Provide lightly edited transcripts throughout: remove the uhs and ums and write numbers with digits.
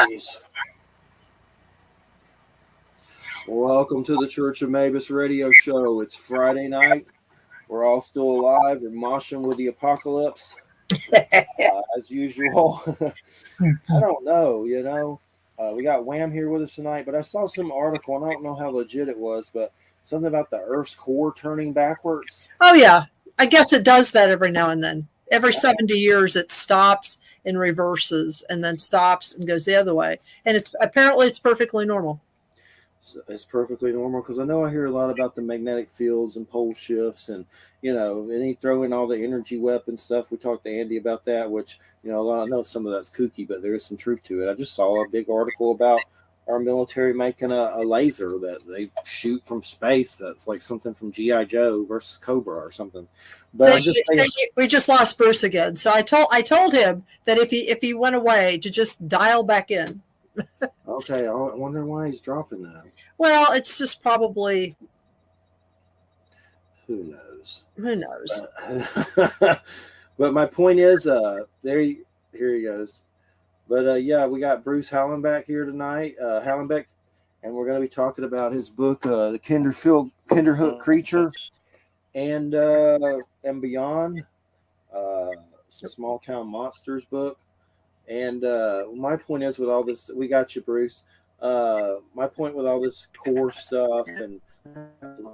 Praise. Welcome to the Church of Mabus radio show. It's Friday night. We're all still alive and moshing with the apocalypse. As usual. I don't know, we got Wham here with us tonight, but I saw some article, and I don't know how legit it was, but something about the Earth's core turning backwards. Oh, yeah. I guess it does that every now and then. Every 70 years, it stops and reverses and then stops and goes the other way. And it's perfectly normal. So it's perfectly normal because I know I hear a lot about the magnetic fields and pole shifts and he throw in all the energy weapon stuff. We talked to Andy about that, which, I know some of that's kooky, but there is some truth to it. I just saw a big article about our military making a laser that they shoot from space. That's like something from G.I. Joe versus Cobra or something. But we just lost Bruce again. So I told him that if he went away to just dial back in. Okay, I wonder why he's dropping that. Well, it's just probably. Who knows? Who knows? But my point is, here he goes. But we got Bruce Hallenbeck here tonight, Hallenbeck, and we're going to be talking about his book, The Kinderhook Creature, and Beyond, Small Town Monsters book. And my point is, with all this, we got you, Bruce. My point with all this core stuff and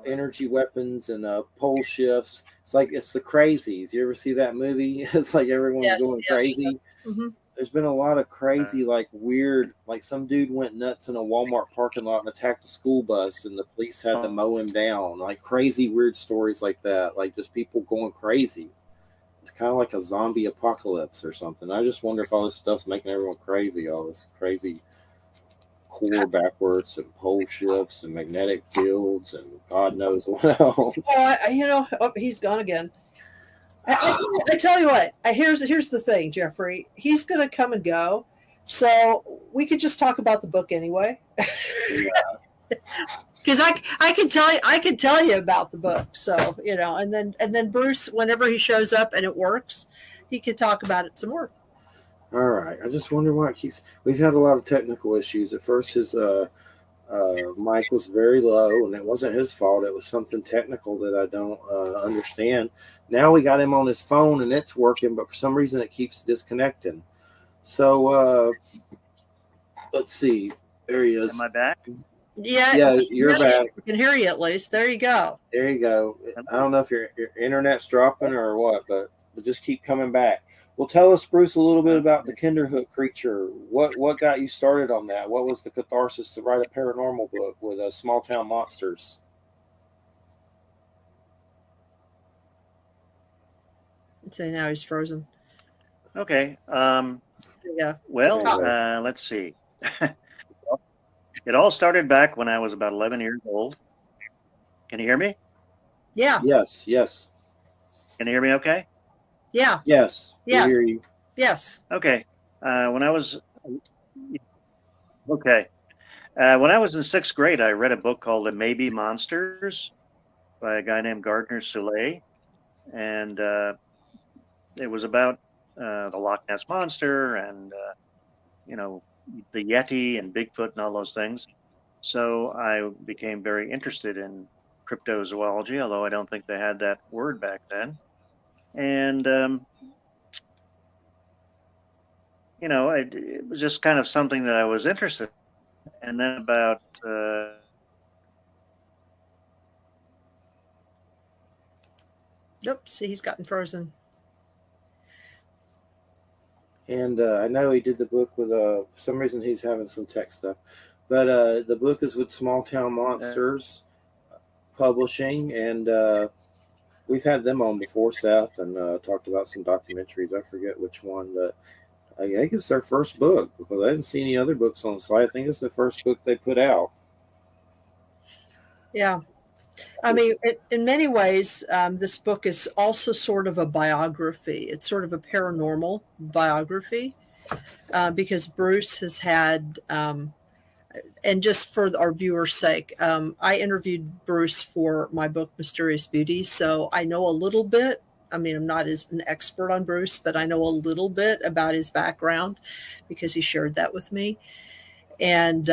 energy weapons and pole shifts, it's the crazies. You ever see that movie? It's like everyone's going crazy. Mm-hmm. There's been a lot of crazy, weird, some dude went nuts in a Walmart parking lot and attacked a school bus, and the police had to mow him down. Crazy, weird stories like that. Just people going crazy. It's kind of like a zombie apocalypse or something. I just wonder if all this stuff's making everyone crazy. All this crazy core backwards and pole shifts and magnetic fields and God knows what else. He's gone again. I tell you what, here's the thing, Jeffrey. He's going to come and go, so we could just talk about the book anyway. Because I can tell you about the book. So and then Bruce, whenever he shows up and it works, he can talk about it some more. All right. I just wonder why we've had a lot of technical issues. At first, his mic was very low, and it wasn't his fault. It was something technical that I don't understand. Now we got him on his phone, and it's working, but for some reason it keeps disconnecting. So let's see. There he is. Am I back? Yeah, you're back. I can hear you at least. There you go. There you go. I don't know if your internet's dropping or what, but just keep coming back. Well, tell us, Bruce, a little bit about the Kinderhook Creature. What got you started on that? What was the catharsis to write a paranormal book with small town monsters? I'd say now he's frozen. Okay. Yeah. Well, let's see. It all started back when I was about 11 years old. Can you hear me? Yeah. Yes. Can you hear me okay? Yeah. Yes. Yes. We hear you. Yes. Okay. When I was in 6th grade, I read a book called The Maybe Monsters by a guy named Gardner Soulé. And it was about the Loch Ness Monster and, the Yeti and Bigfoot and all those things. So I became very interested in cryptozoology, although I don't think they had that word back then. And, it was just kind of something that I was interested in. And then about... Nope. See, he's gotten frozen. And I know he did the book with, for some reason he's having some tech stuff. But the book is with Small Town Monsters Publishing, and we've had them on before, Seth, and talked about some documentaries. I forget which one, but I think it's their first book because I didn't see any other books on the site. I think it's the first book they put out. Yeah. I mean, in many ways, this book is also sort of a biography. It's sort of a paranormal biography because Bruce has had, and just for our viewers' sake, I interviewed Bruce for my book, Mysterious Beauty. So I know a little bit I mean, I'm not as an expert on Bruce, but I know a little bit about his background because he shared that with me, and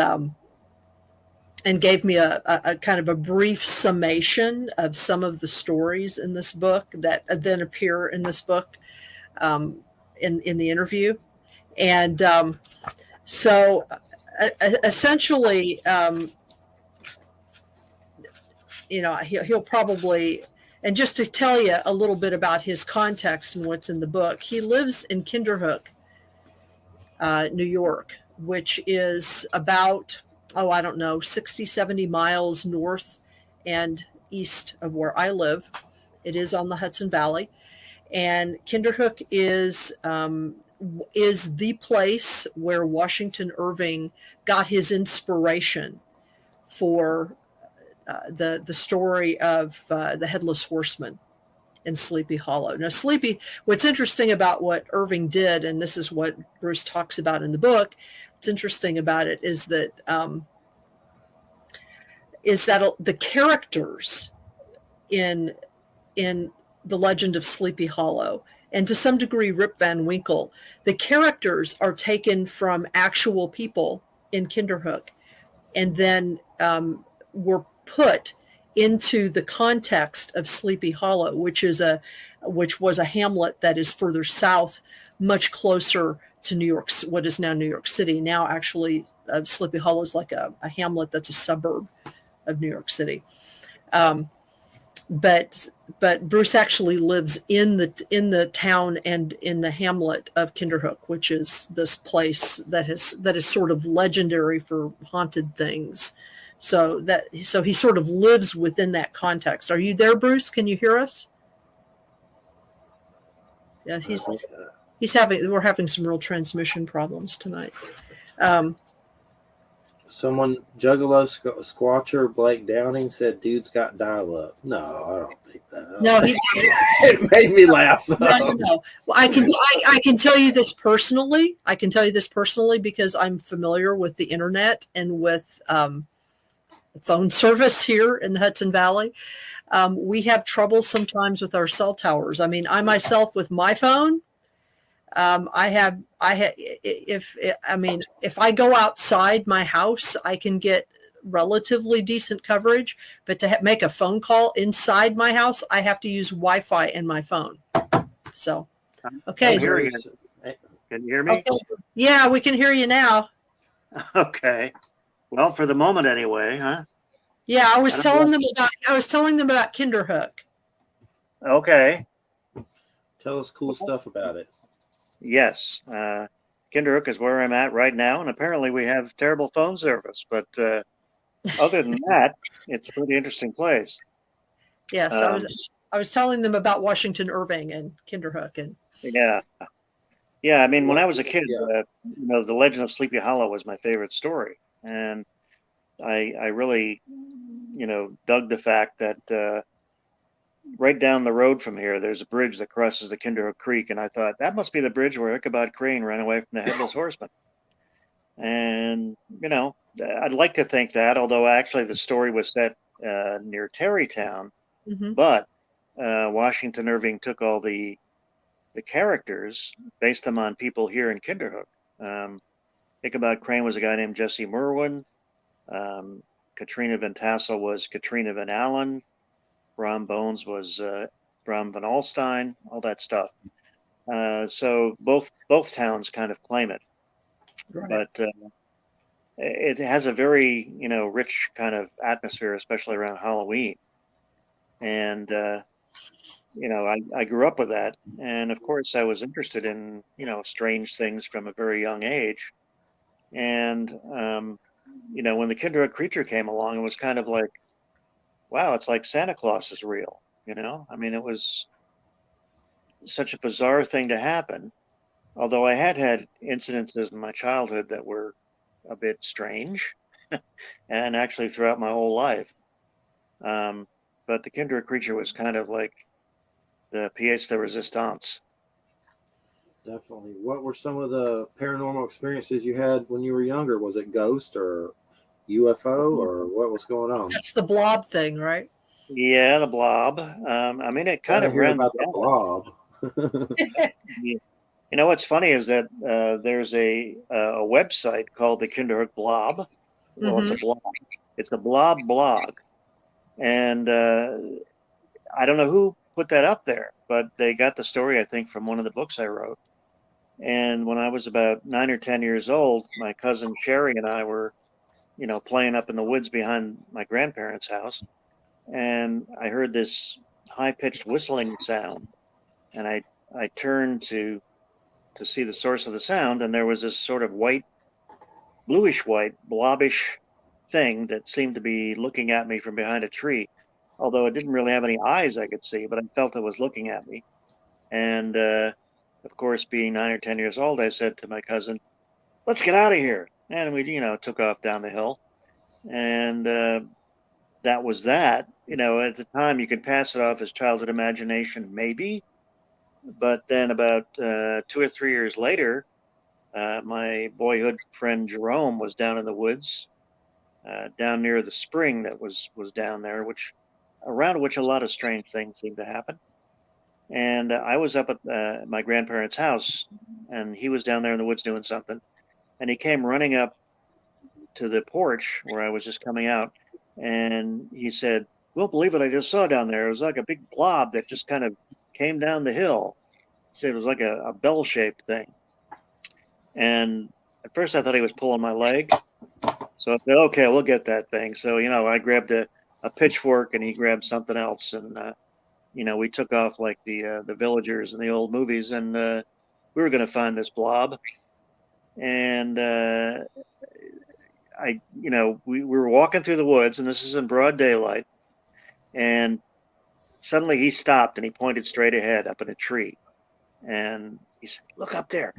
gave me a kind of a brief summation of some of the stories in this book that then appear in this book, in the interview. And so essentially, he'll probably, and just to tell you a little bit about his context and what's in the book, he lives in Kinderhook, New York, which is about, I don't know, 60, 70 miles north and east of where I live. It is on the Hudson Valley. And Kinderhook is the place where Washington Irving got his inspiration for the story of the Headless Horseman in Sleepy Hollow. Now, what's interesting about what Irving did, and this is what Bruce talks about in the book, what's interesting about it is that the characters in the legend of Sleepy Hollow, and to some degree Rip Van Winkle, the characters are taken from actual people in Kinderhook, and then were put into the context of Sleepy Hollow, which was a hamlet that is further south, much closer to New York, what is now New York City. Now, actually, Sleepy Hollow is like a hamlet that's a suburb of New York City. But Bruce actually lives in the town and in the hamlet of Kinderhook, which is this place that is sort of legendary for haunted things. So he sort of lives within that context. Are you there, Bruce? Can you hear us? Yeah, we're having some real transmission problems tonight. Someone, Juggalo Squatcher Blake Downing said, "Dude's got dial-up." No, I don't think that. No, it made me laugh. No. Well, I can tell you this personally. I can tell you this personally because I'm familiar with the internet and with phone service here in the Hudson Valley. We have trouble sometimes with our cell towers. I mean, I myself with my phone, if I go outside my house, I can get relatively decent coverage, but to make a phone call inside my house, I have to use Wi-Fi in my phone. So, okay. Can you hear me? Okay. Yeah, we can hear you now. Okay. Well, for the moment anyway, huh? Yeah, I was telling them about Kinderhook. Okay. Tell us cool stuff about it. Yes. Kinderhook is where I'm at right now, and apparently we have terrible phone service, but other than that, it's a pretty interesting place. Yes, I was telling them about Washington Irving and Kinderhook, and yeah. I mean, when I was a kid, the Legend of Sleepy Hollow was my favorite story, and I really, dug the fact that right down the road from here, there's a bridge that crosses the Kinderhook Creek, and I thought that must be the bridge where Ichabod Crane ran away from the Headless Horseman. And I'd like to think that, although actually the story was set near Tarrytown, but Washington Irving took all the characters, based them on people here in Kinderhook. Ichabod Crane was a guy named Jesse Merwin. Katrina Van Tassel was Katrina Van Allen. Brom Bones was Brom Van Alstyne, all that stuff. So both towns kind of claim it. Right. But it has a very, rich kind of atmosphere, especially around Halloween. And, I grew up with that. And of course, I was interested in, strange things from a very young age. And, when the Kinderhook creature came along, it was kind of like, wow, it's like Santa Claus is real. I mean, it was such a bizarre thing to happen. Although I had incidences in my childhood that were a bit strange, and actually throughout my whole life. But the Kinderhook creature was kind of like the pièce de résistance. Definitely. What were some of the paranormal experiences you had when you were younger? Was it ghost or UFO or what was going on? That's the blob thing, right? Yeah, the blob. I mean, it kind Gotta of hear ran the about the gamut. blob. You know, what's funny is that there's a website called the Kinderhook Blob. Well, it's Hmm. a blog. It's a blob blog, and I don't know who put that up there, but they got the story, I think, from one of the books I wrote. And when I was about 9 or 10 years old, my cousin Sherry and I were, playing up in the woods behind my grandparents' house, and I heard this high-pitched whistling sound, and I turned to see the source of the sound, and there was this sort of white, bluish white, blobbish thing that seemed to be looking at me from behind a tree. Although it didn't really have any eyes I could see, but I felt it was looking at me. And of course, being 9 or 10 years old, I said to my cousin, "Let's get out of here." And we, took off down the hill. And that was that. At the time, you could pass it off as childhood imagination, maybe. But then about 2 or 3 years later, my boyhood friend Jerome was down in the woods, down near the spring that was down there, around which a lot of strange things seemed to happen. And I was up at my grandparents' house, and he was down there in the woods doing something. And he came running up to the porch where I was just coming out, and he said, "You won't believe what I just saw down there. It was like a big blob that just kind of came down the hill." He said it was like a bell-shaped thing. And at first I thought he was pulling my leg. So I said, "Okay, we'll get that thing." So, I grabbed a pitchfork and he grabbed something else. And, we took off like the villagers in the old movies, and we were going to find this blob. And we were walking through the woods, and this is in broad daylight. And suddenly he stopped and he pointed straight ahead up in a tree. And he said, "Look up there."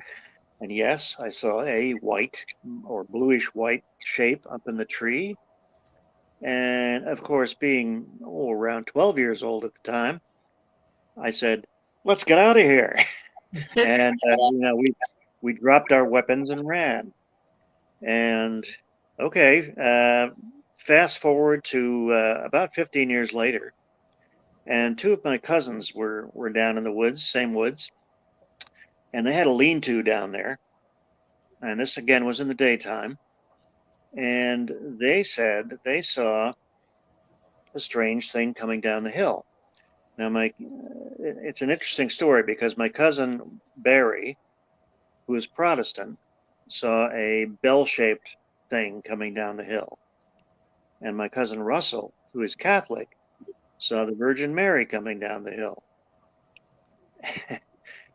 And yes, I saw a white or bluish white shape up in the tree. And of course, being around 12 years old at the time, I said, "Let's get out of here." And we dropped our weapons and ran. And okay, fast forward to about 15 years later, and two of my cousins were down in the woods, same woods, and they had a lean-to down there. And this again was in the daytime. And they said that they saw a strange thing coming down the hill. Now, it's an interesting story because my cousin Barry, who is Protestant, saw a bell-shaped thing coming down the hill, and my cousin Russell, who is Catholic, saw the Virgin Mary coming down the hill.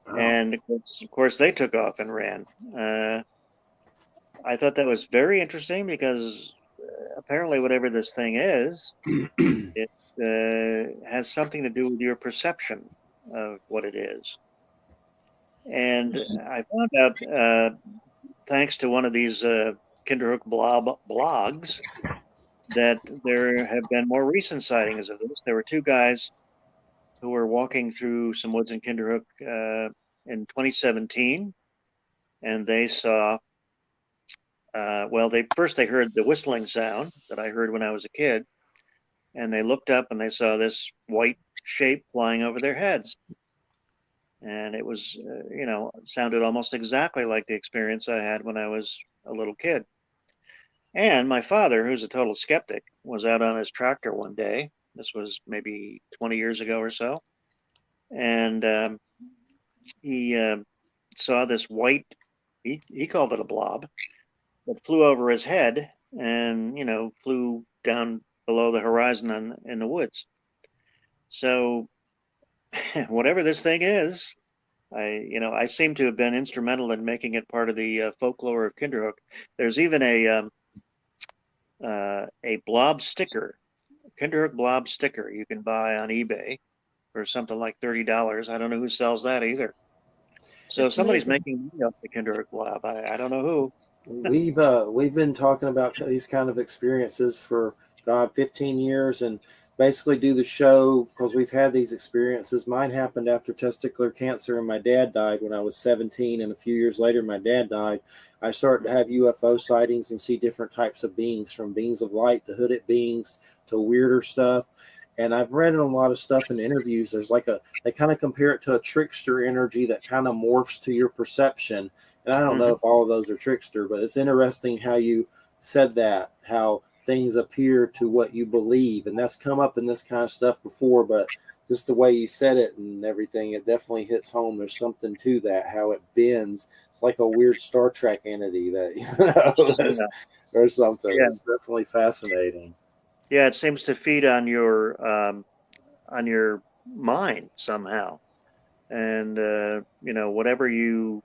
And of course, they took off and ran. I thought that was very interesting because apparently, whatever this thing is, it has something to do with your perception of what it is. And I found out, thanks to one of these Kinderhook blogs, that there have been more recent sightings of this. There were two guys who were walking through some woods in Kinderhook in 2017, and they saw. They heard the whistling sound that I heard when I was a kid, and they looked up and they saw this white shape flying over their heads. And it was, it sounded almost exactly like the experience I had when I was a little kid. And my father, who's a total skeptic, was out on his tractor one day. This was maybe 20 years ago or so. And he saw this white, he called it a blob, that flew over his head and, flew down below the horizon in the woods. So whatever this thing is, I seem to have been instrumental in making it part of the folklore of Kinderhook. There's even a blob sticker, Kinderhook blob sticker you can buy on eBay for something like $30. I don't know who sells that either. So It's somebody's amazing. making money off the Kinderhook blob. I don't know who. We've been talking about these kind of experiences for 15 years, and basically do the show because we've had these experiences. Mine happened after testicular cancer, and my dad died when I was 17, and a few years later my dad died. I started to have UFO sightings and see different types of beings, from beings of light to hooded beings to weirder stuff. And I've read in a lot of stuff in interviews. There's like they kind of compare it to a trickster energy that kind of morphs to your perception. And I don't know if all of those are trickster, but it's interesting how you said that, how things appear to what you believe. And that's come up in this kind of stuff before, but just the way you said it and everything, it definitely hits home. There's something to that, how it bends. It's like a weird Star Trek entity that, or something. Yeah. It's definitely fascinating. Yeah, it seems to feed on your mind somehow, and whatever you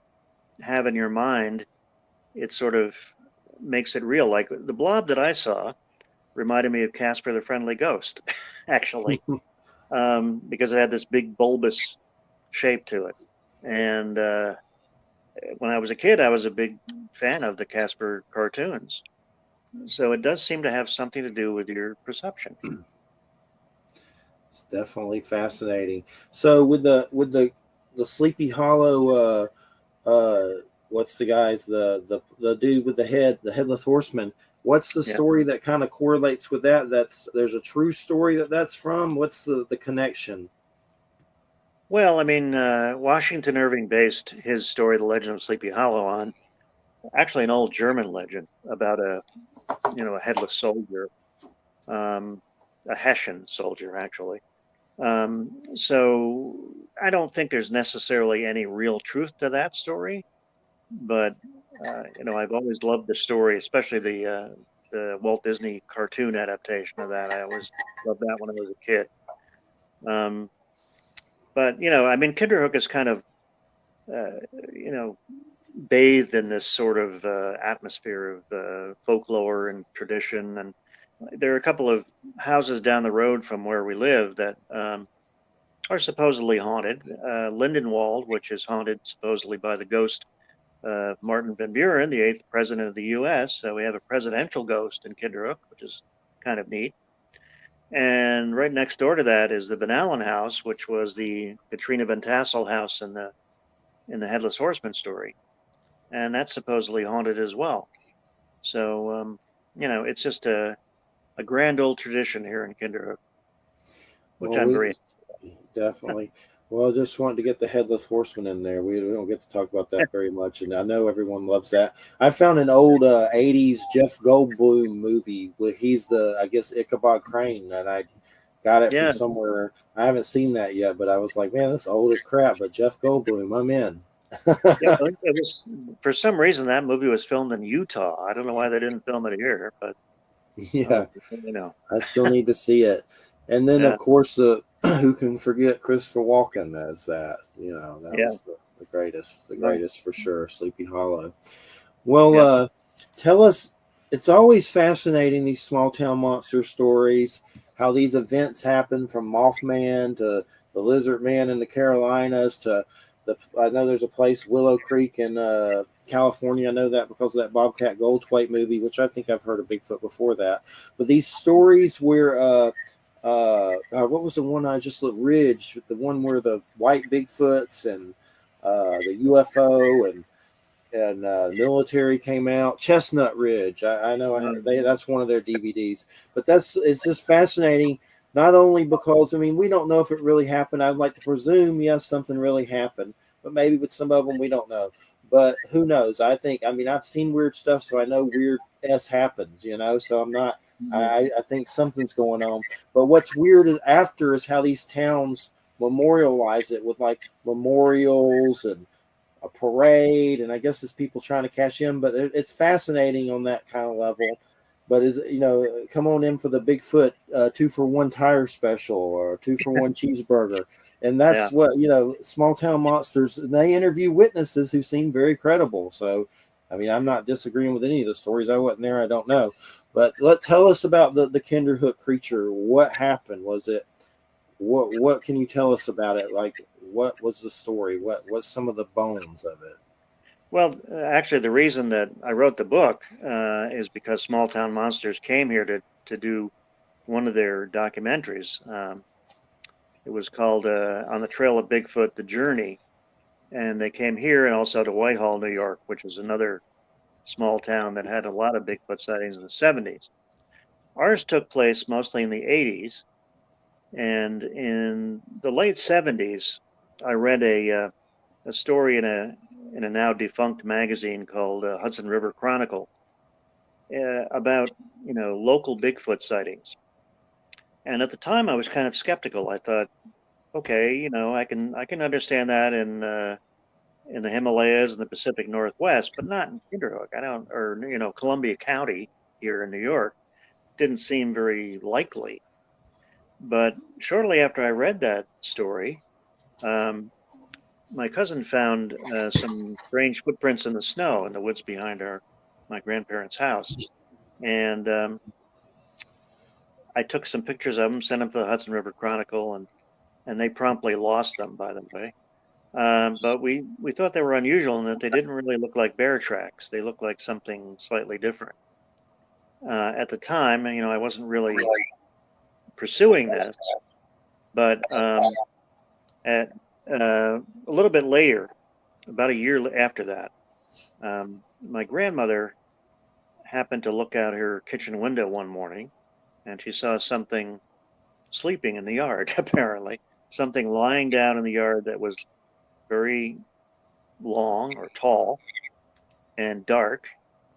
have in your mind, it sort of makes it real. Like the blob that I saw reminded me of Casper the Friendly Ghost, actually, because it had this big bulbous shape to it. And when I was a kid, I was a big fan of the Casper cartoons. So it does seem to have something to do with your perception. It's definitely fascinating. So with the Sleepy Hollow, what's the guy's the dude with the head, the headless horseman? What's the story that kind of correlates with that? There's a true story that's from. What's the connection? Well, I mean, Washington Irving based his story, The Legend of Sleepy Hollow, on actually an old German legend about a headless soldier, a Hessian soldier, actually. So I don't think there's necessarily any real truth to that story, but I've always loved the story, especially the Walt Disney cartoon adaptation of that. I always loved that when I was a kid. But I mean, Kinderhook is kind of bathed in this sort of atmosphere of folklore and tradition. And there are a couple of houses down the road from where we live that are supposedly haunted. Lindenwald, which is haunted supposedly by the ghost of Martin Van Buren, the 8th president of the U.S. So we have a presidential ghost in Kinderhook, which is kind of neat. And right next door to that is the Van Allen house, which was the Katrina Van Tassel house in the Headless Horseman story, and that's supposedly haunted as well. So it's just a grand old tradition here in Kinderhook, which I'm very definitely. Well, I just wanted to get the Headless Horseman in there. We don't get to talk about that very much, and I know everyone loves that. I found an old '80s Jeff Goldblum movie where he's I guess Ichabod Crane, and I got it from somewhere. I haven't seen that yet, but I was like, man, this is old as crap. But Jeff Goldblum, I'm in. Yeah, it was, for some reason that movie was filmed in Utah. I don't know why they didn't film it here, but yeah, I still need to see it. And then of course who can forget Christopher Walken as that? That was the greatest for sure. Sleepy Hollow. Well, tell us. It's always fascinating, these small town monster stories, how these events happen, from Mothman to the Lizard Man in the Carolinas to I know there's a place, Willow Creek in California. I know that because of that Bobcat Goldthwait movie, which I think I've heard of Bigfoot before that. But these stories where what was the one I just looked? Ridge, the one where the white Bigfoots and the UFO and military came out. Chestnut Ridge. I know that's one of their DVDs. But it's just fascinating. Not only because, I mean, we don't know if it really happened. I'd like to presume, yes, something really happened. But maybe with some of them, we don't know. But who knows? I mean, I've seen weird stuff, so I know weird happens, so I'm not, I think something's going on. But what's weird is how these towns memorialize it with like memorials and a parade. And I guess it's people trying to cash in, but it's fascinating on that kind of level. But come on in for the Bigfoot 2-for-1 tire special or 2-for-1 cheeseburger. And that's what, small town monsters, and they interview witnesses who seem very credible. So, I mean, I'm not disagreeing with any of the stories. I wasn't there. I don't know. But tell us about the Kinderhook creature. What happened? Was it, what can you tell us about it? Like, what was the story? What's some of the bones of it? Well, actually, the reason that I wrote the book is because Small Town Monsters came here to do one of their documentaries. It was called On the Trail of Bigfoot, The Journey. And they came here and also to Whitehall, New York, which is another small town that had a lot of Bigfoot sightings in the 70s. Ours took place mostly in the 80s. And in the late 70s, I read a story in a now defunct magazine called Hudson River Chronicle about local Bigfoot sightings. And at the time, I was kind of skeptical. I thought, okay, I can understand that in the Himalayas and the Pacific Northwest, but not in Kinderhook. I don't, or Columbia County here in New York didn't seem very likely. But shortly after I read that story, um, my cousin found some strange footprints in the snow in the woods behind my grandparents' house, and I took some pictures of them, sent them to the Hudson River Chronicle, and they promptly lost them, by the way. But we thought they were unusual in that they didn't really look like bear tracks. They looked like something slightly different. At the time, I wasn't really pursuing this, but at a little bit later, about a year after that, my grandmother happened to look out her kitchen window one morning, and she saw something sleeping in the yard, apparently. Something lying down in the yard that was very long or tall and dark,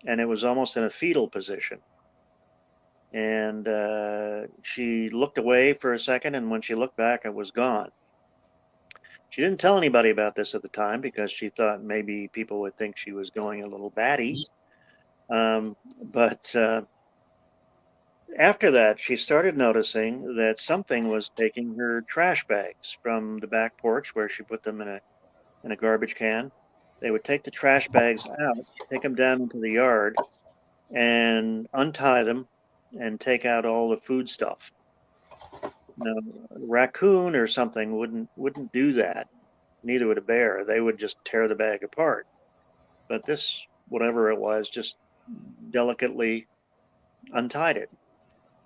and it was almost in a fetal position. And she looked away for a second, and when she looked back, it was gone. She didn't tell anybody about this at the time because she thought maybe people would think she was going a little batty. But after that, she started noticing that something was taking her trash bags from the back porch where she put them in a garbage can. They would take the trash bags out, take them down into the yard, and untie them and take out all the food stuff. Now, a raccoon or something wouldn't do that. Neither would a bear. They would just tear the bag apart. But this, whatever it was, just delicately untied it.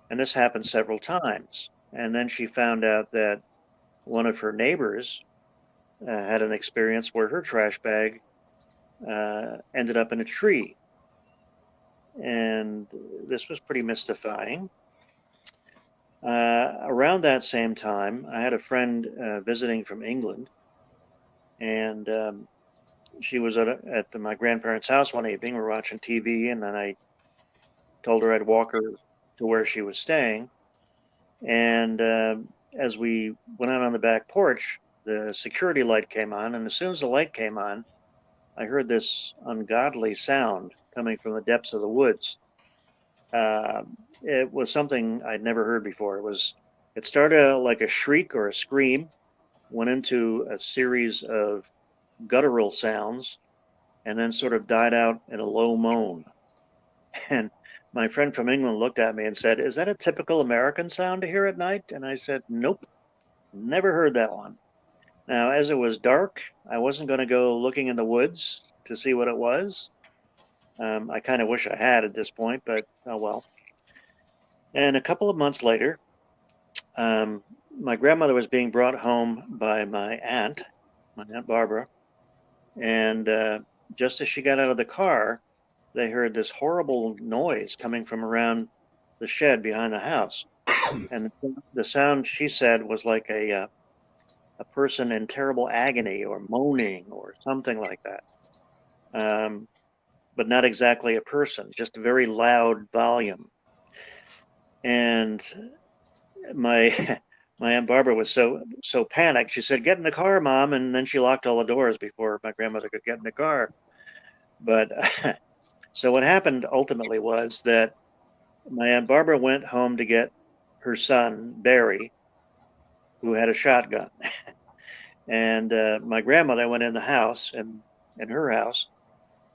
And this happened several times. And then she found out that one of her neighbors had an experience where her trash bag ended up in a tree. And this was pretty mystifying. Around that same time, I had a friend visiting from England, and she was at my grandparents' house one evening. We were watching TV, and then I told her I'd walk her to where she was staying. And as we went out on the back porch, the security light came on, and as soon as the light came on, I heard this ungodly sound coming from the depths of the woods. It was something I'd never heard before. It started out like a shriek or a scream, went into a series of guttural sounds, and then sort of died out in a low moan. And my friend from England looked at me and said, "Is that a typical American sound to hear at night?" And I said, "Nope, never heard that one." Now, as it was dark, I wasn't going to go looking in the woods to see what it was. I kind of wish I had at this point, but oh well. And a couple of months later, my grandmother was being brought home by my Aunt Barbara, and just as she got out of the car, they heard this horrible noise coming from around the shed behind the house. And the sound, she said, was like a person in terrible agony or moaning or something like that. But not exactly a person, just a very loud volume. And my Aunt Barbara was so panicked. She said, "Get in the car, Mom." And then she locked all the doors before my grandmother could get in the car. But so what happened ultimately was that my Aunt Barbara went home to get her son, Barry, who had a shotgun. And my grandmother went in the house, in her house,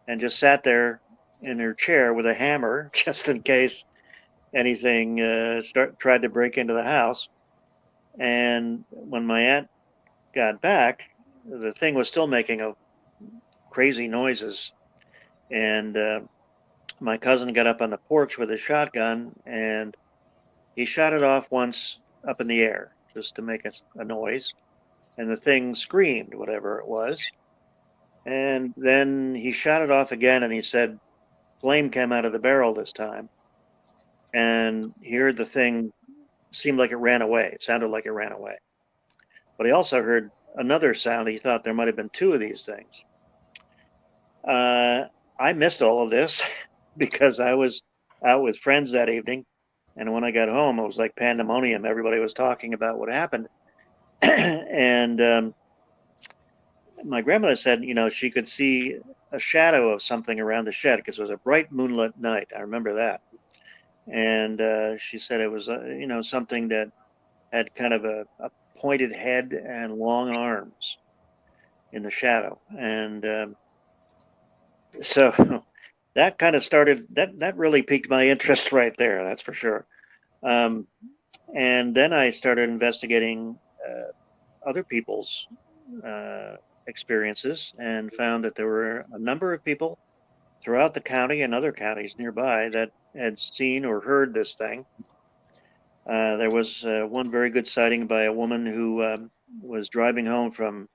and just sat there in her chair with a hammer, just in case anything tried to break into the house. And when my aunt got back, the thing was still making crazy noises. And my cousin got up on the porch with his shotgun, and he shot it off once up in the air just to make a noise. And the thing screamed, whatever it was. And then he shot it off again, and he said flame came out of the barrel this time. And he heard the thing seemed like it ran away. It sounded like it ran away. But he also heard another sound. He thought there might have been two of these things. I missed all of this because I was out with friends that evening. And when I got home, it was like pandemonium. Everybody was talking about what happened. And my grandmother said, she could see a shadow of something around the shed because it was a bright moonlit night. I remember that. And she said it was, something that had kind of a pointed head and long arms in the shadow. And so that kind of started, that really piqued my interest right there. That's for sure. And then I started investigating other people's experiences and found that there were a number of people throughout the county and other counties nearby that had seen or heard this thing. There was one very good sighting by a woman who was driving home from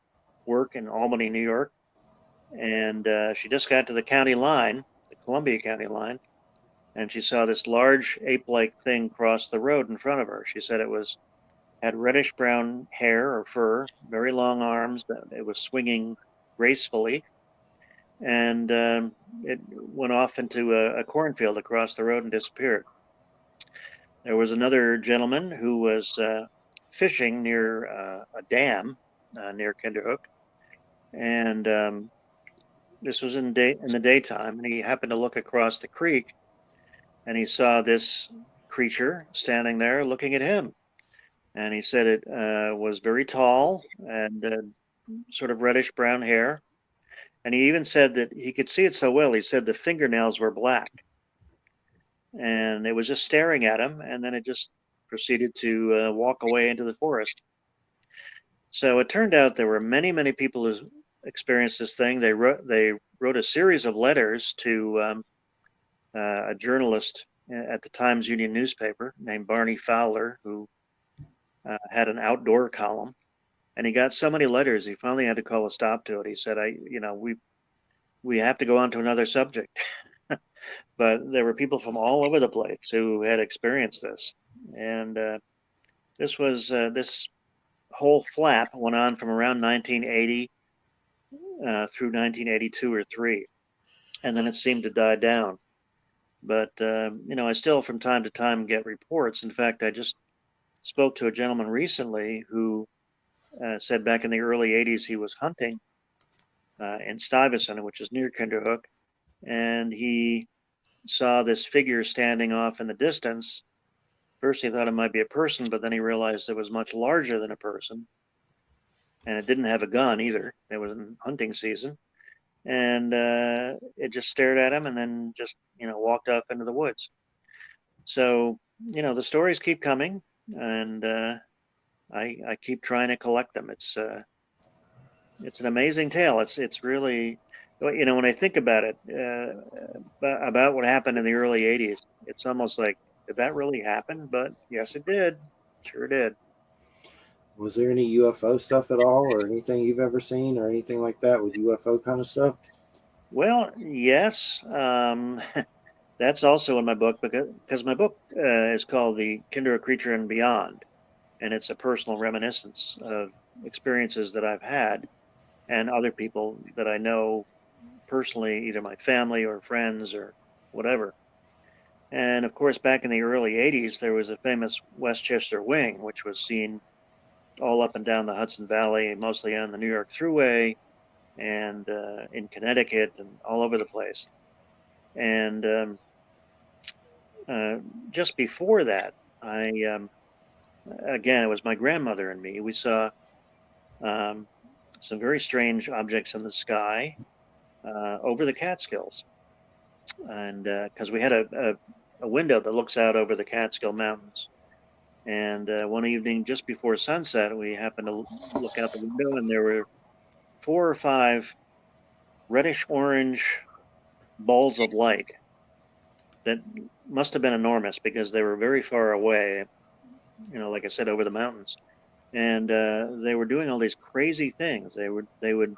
work in Albany, New York, and she just got to the county line, the Columbia County line, and she saw this large ape-like thing cross the road in front of her. She said it had reddish brown hair or fur, very long arms. It was swinging gracefully, and it went off into a cornfield across the road and disappeared. There was another gentleman who was fishing near a dam near Kinderhook, and this was in the daytime, and he happened to look across the creek, and he saw this creature standing there looking at him. And he said it was very tall and sort of reddish brown hair. And he even said that he could see it so well, he said the fingernails were black. And it was just staring at him, and then it just proceeded to walk away into the forest. So it turned out there were many, many people who experienced this thing. They wrote a series of letters to a journalist at the Times Union newspaper named Barney Fowler, who had an outdoor column, and he got so many letters he finally had to call a stop to it. He said, we have to go on to another subject. But there were people from all over the place who had experienced this, and this whole flap went on from around 1980 through 1982 or 3, and then it seemed to die down. But I still from time to time get reports. In fact, I just spoke to a gentleman recently who said back in the early 80s he was hunting in Stuyvesant, which is near Kinderhook, and he saw this figure standing off in the distance. First he thought it might be a person, but then he realized it was much larger than a person, and it didn't have a gun either. It was in hunting season, and it just stared at him and then just walked off into the woods. So the stories keep coming, and I keep trying to collect them. It's an amazing tale. It's really, when I think about it, about what happened in the early 80s, it's almost like, did that really happen? But yes, it did. Sure did. Was there any UFO stuff at all, or anything you've ever seen, or anything like that with UFO kind of stuff? Well, yes. That's also in my book, because my book is called The Kinderhook Creature and Beyond, and it's a personal reminiscence of experiences that I've had and other people that I know personally, either my family or friends or whatever. And of course, back in the early 80s, there was a famous Westchester wing, which was seen all up and down the Hudson Valley, mostly on the New York Thruway and in Connecticut and all over the place. And just before that, again, it was my grandmother and me. We saw some very strange objects in the sky over the Catskills. And because we had a window that looks out over the Catskill Mountains. And one evening, just before sunset, we happened to look out the window, and there were 4 or 5 reddish orange balls of light that must have been enormous because they were very far away, like I said, over the mountains. And they were doing all these crazy things. They would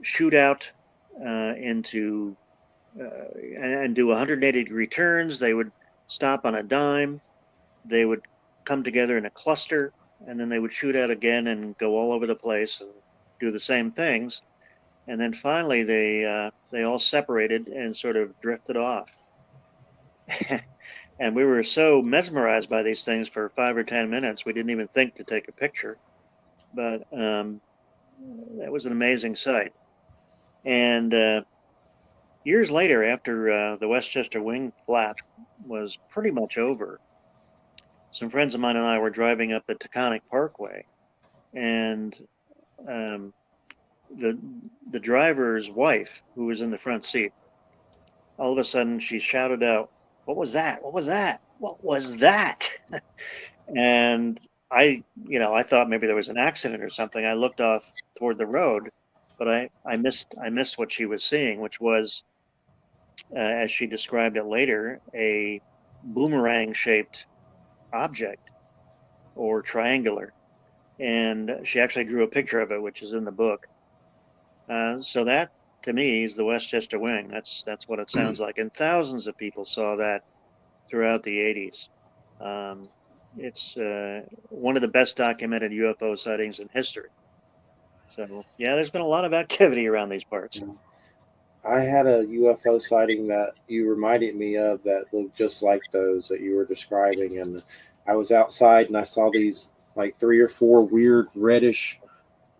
shoot out into and do 180-degree turns. They would stop on a dime. They would come together in a cluster, and then they would shoot out again and go all over the place and do the same things. And then finally, they all separated and sort of drifted off. And we were so mesmerized by these things for 5 or 10 minutes, we didn't even think to take a picture. But that was an amazing sight. And years later, after the Westchester Wing flap was pretty much over, some friends of mine and I were driving up the Taconic Parkway, and um, the driver's wife, who was in the front seat, all of a sudden she shouted out, "What was that? What was that? What was that?" And I thought maybe there was an accident or something. I looked off toward the road, but I missed what she was seeing, which was, as she described it later, a boomerang-shaped object, or triangular. And she actually drew a picture of it, which is in the book. So that, to me, is the Westchester Wing. That's what it sounds like. And thousands of people saw that throughout the 80s. It's one of the best documented UFO sightings in history. So, yeah, there's been a lot of activity around these parts. I had a UFO sighting that you reminded me of that looked just like those that you were describing. And I was outside and I saw these like 3 or 4 weird reddish,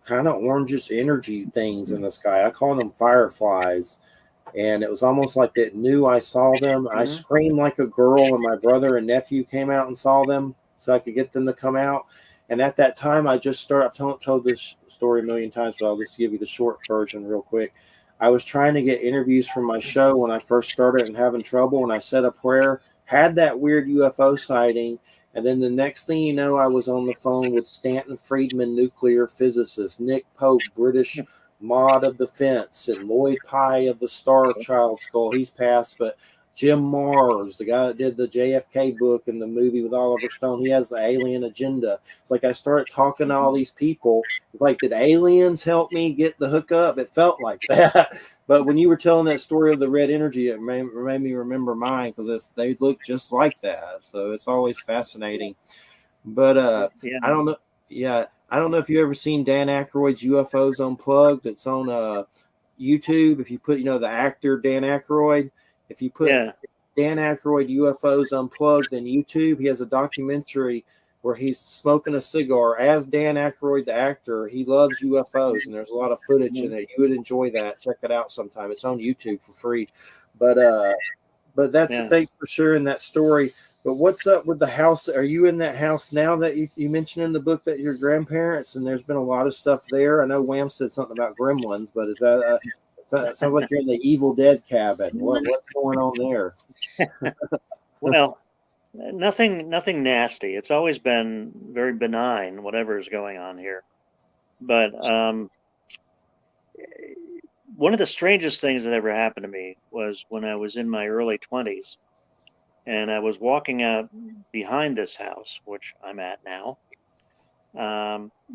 kind of orangish energy things in the sky. I called them fireflies. And it was almost like it knew I saw them. I screamed like a girl, and my brother and nephew came out and saw them so I could get them to come out. And at that time, I just started. I've told this story a million times, but I'll just give you the short version real quick. I was trying to get interviews for my show when I first started and having trouble, and I said a prayer, had that weird UFO sighting, and then the next thing you know, I was on the phone with Stanton Friedman, nuclear physicist, Nick Pope, British mod of the fence, and Lloyd Pye of the Star Child Skull. He's passed, but Jim Mars, the guy that did the JFK book and the movie with Oliver Stone, he has the alien agenda. It's like I started talking to all these people. Like, did aliens help me get the hookup? It felt like that. But when you were telling that story of the red energy, it made me remember mine, because they look just like that. So it's always fascinating. But Yeah. I don't know. Yeah, I don't know if you ever seen Dan Aykroyd's UFOs Unplugged. It's on YouTube. If you put, the actor Dan Aykroyd, if you put Dan Aykroyd UFOs Unplugged in YouTube, he has a documentary where he's smoking a cigar as Dan Aykroyd, the actor. He loves UFOs, and there's a lot of footage in it. You would enjoy that. Check it out sometime. It's on YouTube for free. But that's thanks for sharing that story. But what's up with the house? Are you in that house now that you mentioned in the book that your grandparents, and there's been a lot of stuff there? I know Wham said something about gremlins, but is that it sounds like you're in the Evil Dead cabin. What's going on there? Well, nothing nasty. It's always been very benign, whatever is going on here. But one of the strangest things that ever happened to me was when I was in my early 20s, and I was walking out behind this house, which I'm at now.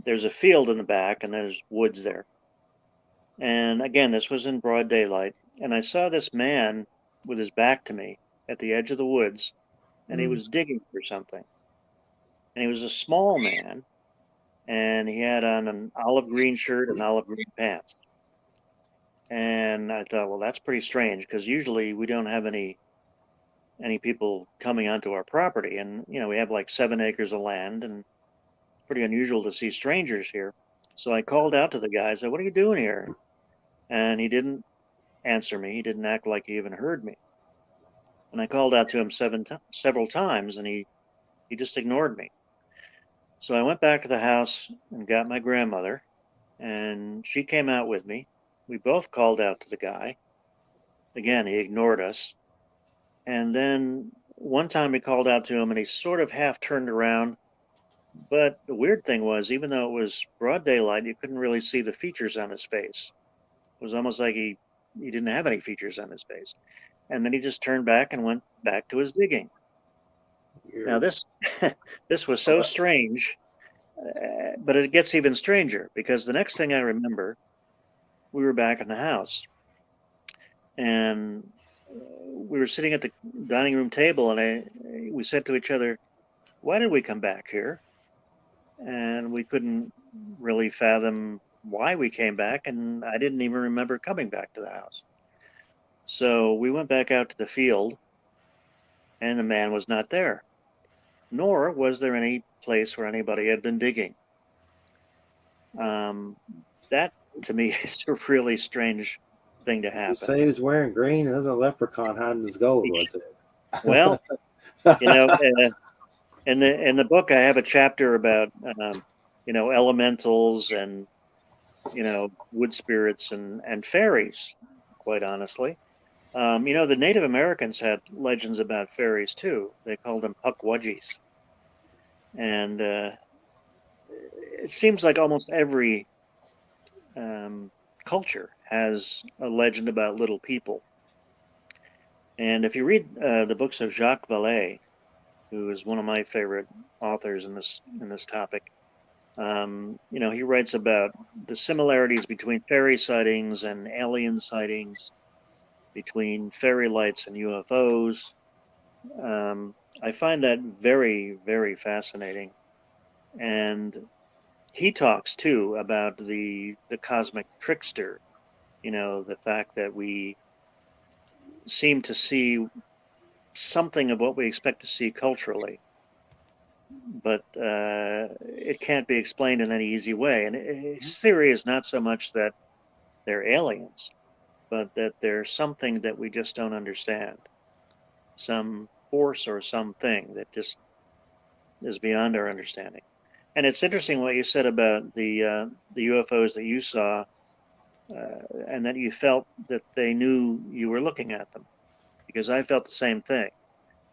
There's a field in the back, and there's woods there. And again, this was in broad daylight, and I saw this man with his back to me at the edge of the woods, and he was digging for something. And he was a small man, and he had on an olive green shirt and olive green pants. And I thought, well, that's pretty strange, because usually we don't have any people coming onto our property, and we have like 7 acres of land, and it's pretty unusual to see strangers here. So I called out to the guy. I said, "What are you doing here?" And he didn't answer me. He didn't act like he even heard me. And I called out to him several times, and he just ignored me. So I went back to the house and got my grandmother, and she came out with me. We both called out to the guy. Again, he ignored us. And then one time we called out to him, and he sort of half turned around. But the weird thing was, even though it was broad daylight, you couldn't really see the features on his face. It was almost like he didn't have any features on his face. And then he just turned back and went back to his digging. Now this was so strange, but it gets even stranger, because the next thing I remember, we were back in the house, and we were sitting at the dining room table, and we said to each other, why did we come back here? And we couldn't really fathom why we came back, and I didn't even remember coming back to the house. So we went back out to the field, and the man was not there, nor was there any place where anybody had been digging. That to me is a really strange thing to You happen. say he was wearing green, and there's a leprechaun hiding his gold, was it? Well, you know, in the book, I have a chapter about elementals and wood spirits and fairies. Quite honestly, the Native Americans had legends about fairies too. They called them pukwudgies, and it seems like almost every culture has a legend about little people. And if you read the books of Jacques Vallée, who is one of my favorite authors in this topic, he writes about the similarities between fairy sightings and alien sightings, between fairy lights and UFOs. I find that very, very fascinating. And he talks too about the cosmic trickster, the fact that we seem to see something of what we expect to see culturally, but it can't be explained in any easy way. And his theory is not so much that they're aliens, but that there's something that we just don't understand, some force or something that just is beyond our understanding. And it's interesting what you said about the UFOs that you saw, and that you felt that they knew you were looking at them, because I felt the same thing.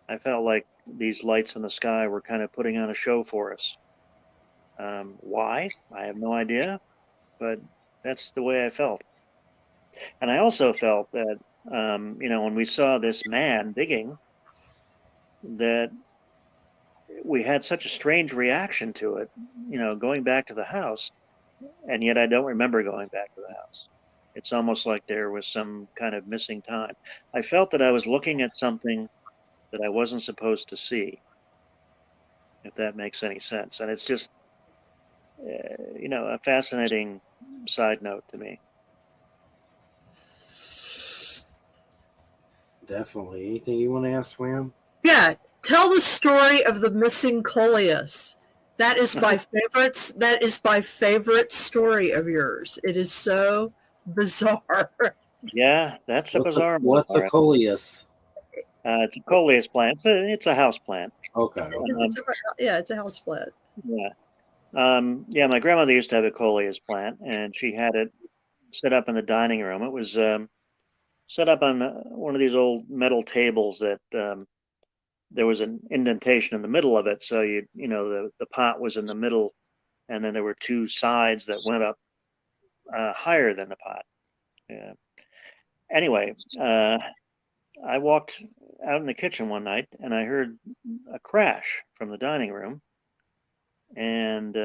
I felt like these lights in the sky were kind of putting on a show for us. Why? I have no idea, but that's the way I felt. And I also felt that, when we saw this man digging, that we had such a strange reaction to it, going back to the house, and yet I don't remember going back to the house. It's almost like there was some kind of missing time. I felt that I was looking at something that I wasn't supposed to see, if that makes any sense. And it's just, a fascinating side note to me. Definitely. Anything you want to ask, Swam? Yeah, tell the story of the missing coleus. That is my favorite. That is my favorite story of yours. It is so bizarre. Yeah, that's a bizarre one. What's a coleus? It's a coleus plant. It's a house plant. Okay. It's a house plant. Yeah. My grandmother used to have a coleus plant, and she had it set up in the dining room. It was set up on one of these old metal tables that there was an indentation in the middle of it. So the pot was in the middle, and then there were two sides that went up higher than the pot. Yeah. Anyway, I walked out in the kitchen one night, and I heard a crash from the dining room, and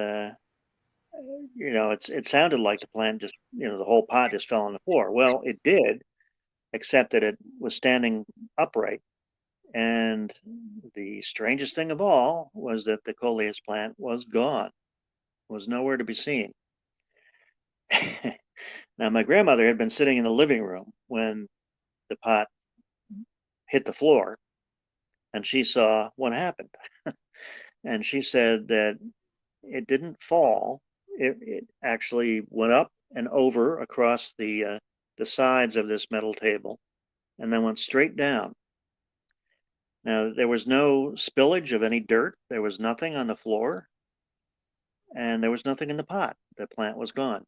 it sounded like the plant just, the whole pot just fell on the floor. Well, it did, except that it was standing upright. And the strangest thing of all was that the coleus plant was gone, was nowhere to be seen. Now, my grandmother had been sitting in the living room when the pot hit the floor, and she saw what happened. And she said that it didn't fall. It actually went up and over across the sides of this metal table, and then went straight down. Now, there was no spillage of any dirt. There was nothing on the floor, and there was nothing in the pot. The plant was gone.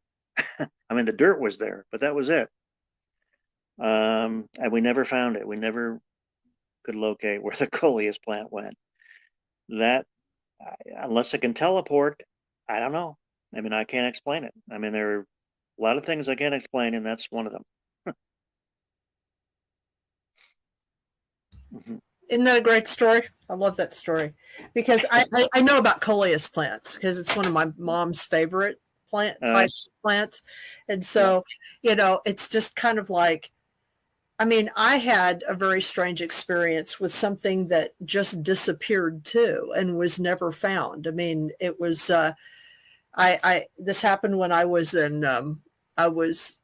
I mean, the dirt was there, but that was it. And we never found it. We never could locate where the coleus plant went. That, unless it can teleport, I don't know. I mean, I can't explain it. I mean, there are a lot of things I can't explain, and that's one of them. Mm-hmm. Isn't that a great story? I love that story because I know about coleus plants because it's one of my mom's favorite plants. And so, it's just kind of like, I mean, I had a very strange experience with something that just disappeared too and was never found. I mean, it was this happened when I was in I was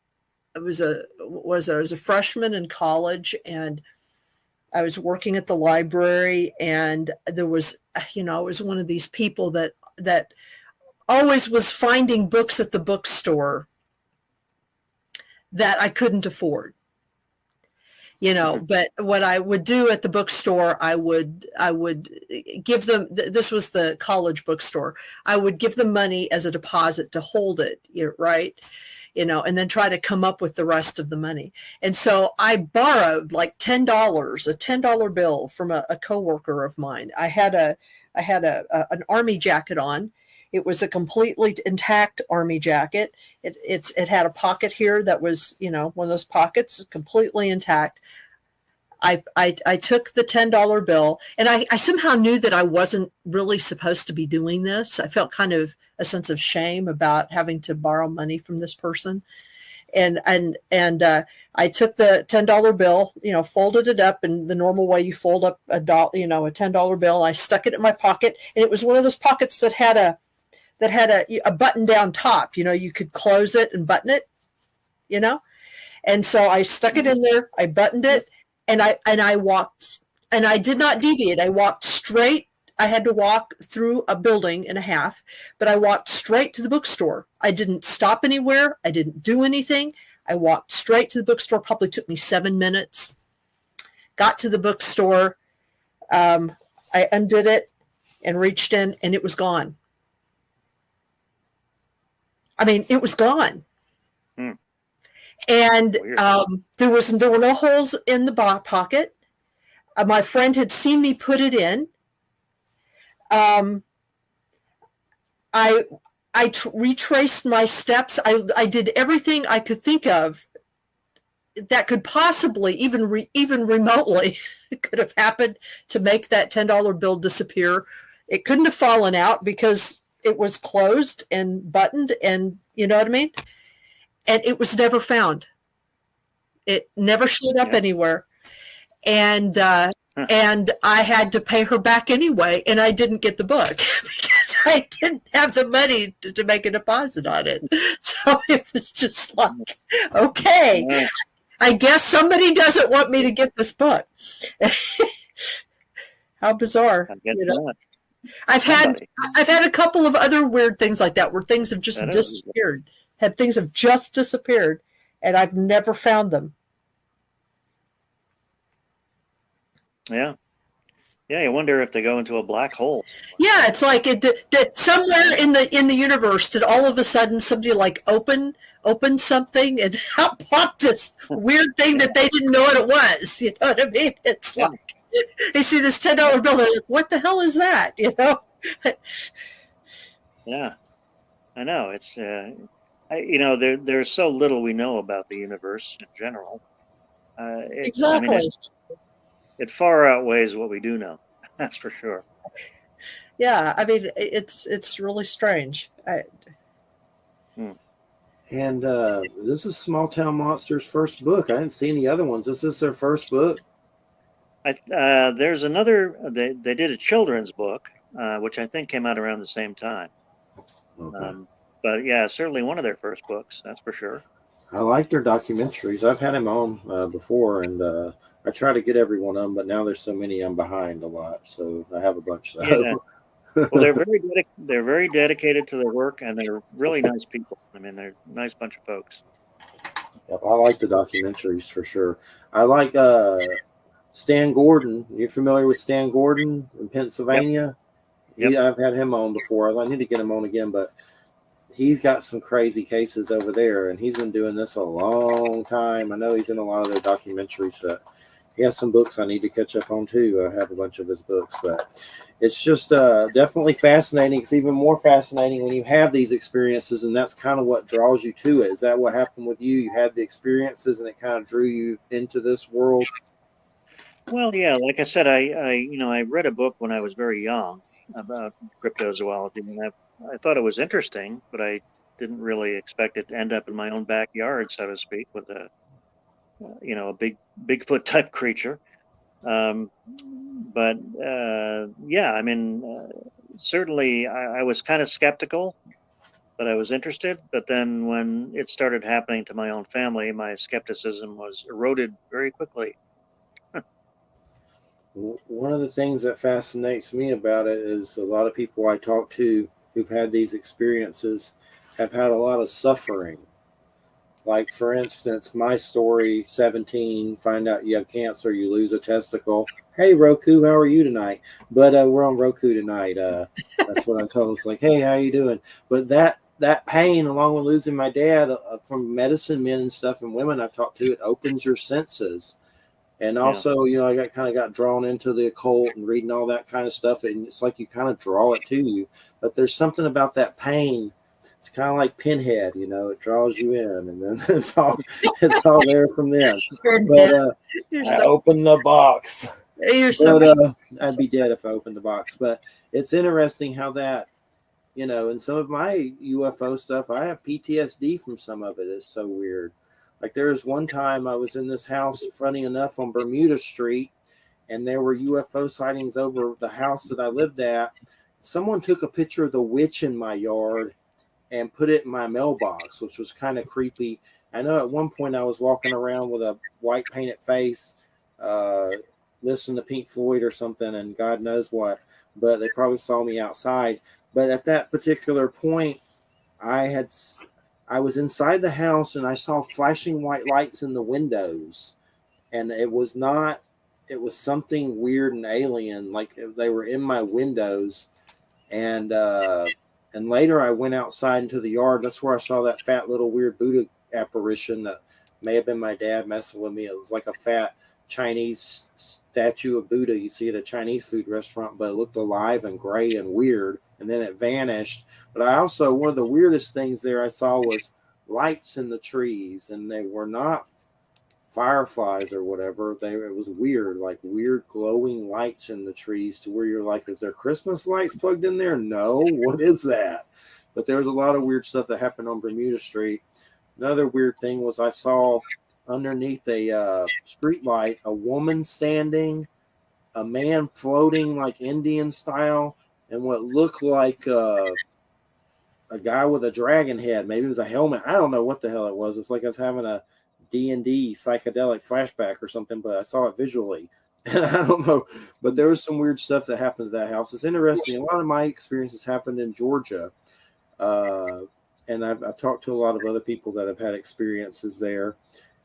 I was a freshman in college, and I was working at the library, and there was, I was one of these people that always was finding books at the bookstore that I couldn't afford. But what I would do at the bookstore, I would give them, this was the college bookstore, I would give them money as a deposit to hold it, right? And then try to come up with the rest of the money. And so I borrowed like $10, a $10 bill from a coworker of mine. I had an army jacket on. It was a completely intact army jacket. It had a pocket here that was, one of those pockets, completely intact. I took the $10 bill, and I somehow knew that I wasn't really supposed to be doing this. I felt kind of a sense of shame about having to borrow money from this person. And I took the $10 bill, folded it up in the normal way you fold up a $10 bill. I stuck it in my pocket, and it was one of those pockets that had a button down top. You could close it and button it, And so I stuck it in there. I buttoned it, and I walked, and I did not deviate. I walked straight. I had to walk through a building and a half, but I walked straight to the bookstore. I didn't stop anywhere. I didn't do anything. I walked straight to the bookstore. Probably took me 7 minutes. Got to the bookstore. I undid it and reached in, and it was gone. I mean, it was gone. And there were no holes in the pocket. My friend had seen me put it in. I retraced my steps. I did everything I could think of that could possibly, even remotely, could have happened to make that $10 bill disappear. It couldn't have fallen out because it was closed and buttoned, and you know what I mean? And it was never found. It never showed up anywhere. And I had to pay her back anyway, and I didn't get the book because I didn't have the money to make a deposit on it. So it was just like, okay, I guess somebody doesn't want me to get this book. How bizarre. I've had a couple of other weird things like that where things have just disappeared. Things have just disappeared, and I've never found them. Yeah. Yeah, you wonder if they go into a black hole. Yeah, it's like that somewhere in the universe did all of a sudden somebody like open something and out popped this weird thing that they didn't know what it was. You know what I mean? It's like they see this $10 bill, they're like, what the hell is that? Yeah, I know. It's there's so little we know about the universe in general. Exactly. I mean, it far outweighs what we do know. That's for sure. Yeah, I mean, it's really strange. And this is Small Town Monsters' first book. I didn't see any other ones. This is their first book. There's another. They did a children's book, which I think came out around the same time. Okay. But yeah, certainly one of their first books. That's for sure. I like their documentaries. I've had them on before, and I try to get every one of them, but now there's so many I'm behind a lot, so I have a bunch. Yeah. Well, they're very dedicated to their work, and they're really nice people. I mean, they're a nice bunch of folks. Yep, I like the documentaries for sure. I like Stan Gordon. You familiar with Stan Gordon in Pennsylvania? Yep. I've had him on before. I need to get him on again, but he's got some crazy cases over there, and he's been doing this a long time. I know he's in a lot of their documentaries, but he has some books I need to catch up on too. I have a bunch of his books, but it's just definitely fascinating. It's even more fascinating when you have these experiences, and that's kind of what draws you to it. Is that what happened with you? You had the experiences, and it kind of drew you into this world? Well, yeah, like I said, I read a book when I was very young about cryptozoology, and I thought it was interesting, but I didn't really expect it to end up in my own backyard, so to speak, with a a Bigfoot type creature. But yeah, I mean, certainly I was kind of skeptical, but I was interested. But then when it started happening to my own family, my skepticism was eroded very quickly. One of the things that fascinates me about it is a lot of people I talk to who've had these experiences have had a lot of suffering. Like, for instance, my story 17, find out you have cancer, you lose a testicle. Hey, Roku, how are you tonight? But we're on Roku tonight. That's what I told him. It's like, hey, how you doing? But that pain, along with losing my dad, from medicine men and stuff and women I've talked to, it opens your senses. And Yeah. also, I got drawn into the occult and reading all that kind of stuff. And it's like you kind of draw it to you. But there's something about that pain. It's kind of like Pinhead, it draws you in, and then it's all there from then. But I opened the box. But I'd be dead if I opened the box. But it's interesting how that, and some of my UFO stuff, I have PTSD from some of it. It's so weird. Like, there was one time I was in this house, funny enough, on Bermuda Street, and there were UFO sightings over the house that I lived at. Someone took a picture of the witch in my yard and put it in my mailbox, which was kind of creepy. I know at one point I was walking around with a white painted face, listening to Pink Floyd or something, and God knows what, but they probably saw me outside. But at that particular point, I was inside the house and I saw flashing white lights in the windows, and it was something weird and alien, like they were in my windows. And later I went outside into the yard. That's where I saw that fat little weird Buddha apparition that may have been my dad messing with me. It was like a fat Chinese statue of Buddha you see at a Chinese food restaurant, but it looked alive and gray and weird, and then it vanished. But one of the weirdest things there I saw was lights in the trees, and they were not fireflies or whatever. It was weird, like weird glowing lights in the trees, to where you're like, is there Christmas lights plugged in there? No, what is that? But there was a lot of weird stuff that happened on Bermuda Street. Another weird thing was I saw underneath a street light a woman standing, a man floating like Indian style, and what looked like a guy with a dragon head. Maybe it was a helmet. I don't know what the hell it was. It's like I was having a D&D psychedelic flashback or something, but I saw it visually. And I don't know, but there was some weird stuff that happened to that house. It's interesting. A lot of my experiences happened in Georgia. And I've talked to a lot of other people that have had experiences there.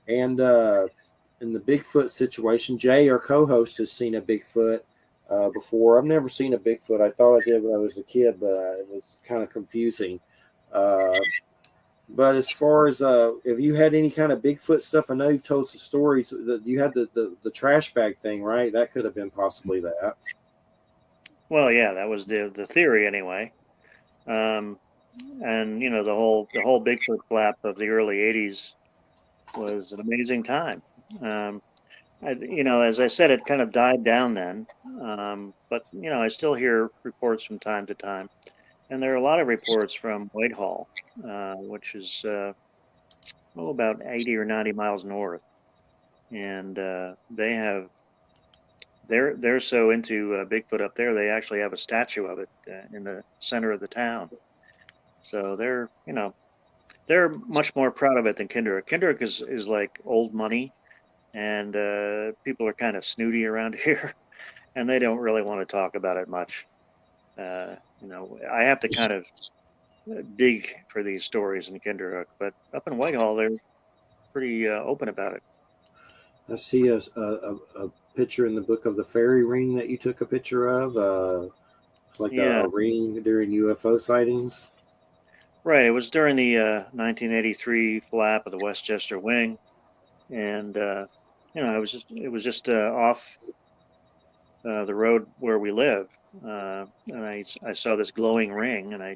And in the Bigfoot situation, Jay, our co-host, has seen a Bigfoot before. I've never seen a Bigfoot. I thought I did when I was a kid, but it was kind of confusing. But as far as have you had any kind of Bigfoot stuff? I know you've told some stories that you had the trash bag thing, right? That could have been possibly that. Well, yeah, that was the theory anyway. And the whole Bigfoot flap of the early '80s was an amazing time. As I said, it kind of died down then. But I still hear reports from time to time, and there are a lot of reports from Whitehall, which is about 80 or 90 miles north, and they're so into Bigfoot up there, they actually have a statue of it in the center of the town. So they're much more proud of it than Kinderhook. Kinderhook is like old money, and people are kind of snooty around here, and they don't really want to talk about it much. I have to kind of dig for these stories in Kinderhook, but up in Whitehall, they're pretty open about it. I see a picture in the book of the fairy ring that you took a picture of. It's like a ring during UFO sightings. Right. It was during the 1983 flap of the Westchester Wing, and it was just off the road where we live, and I saw this glowing ring, and I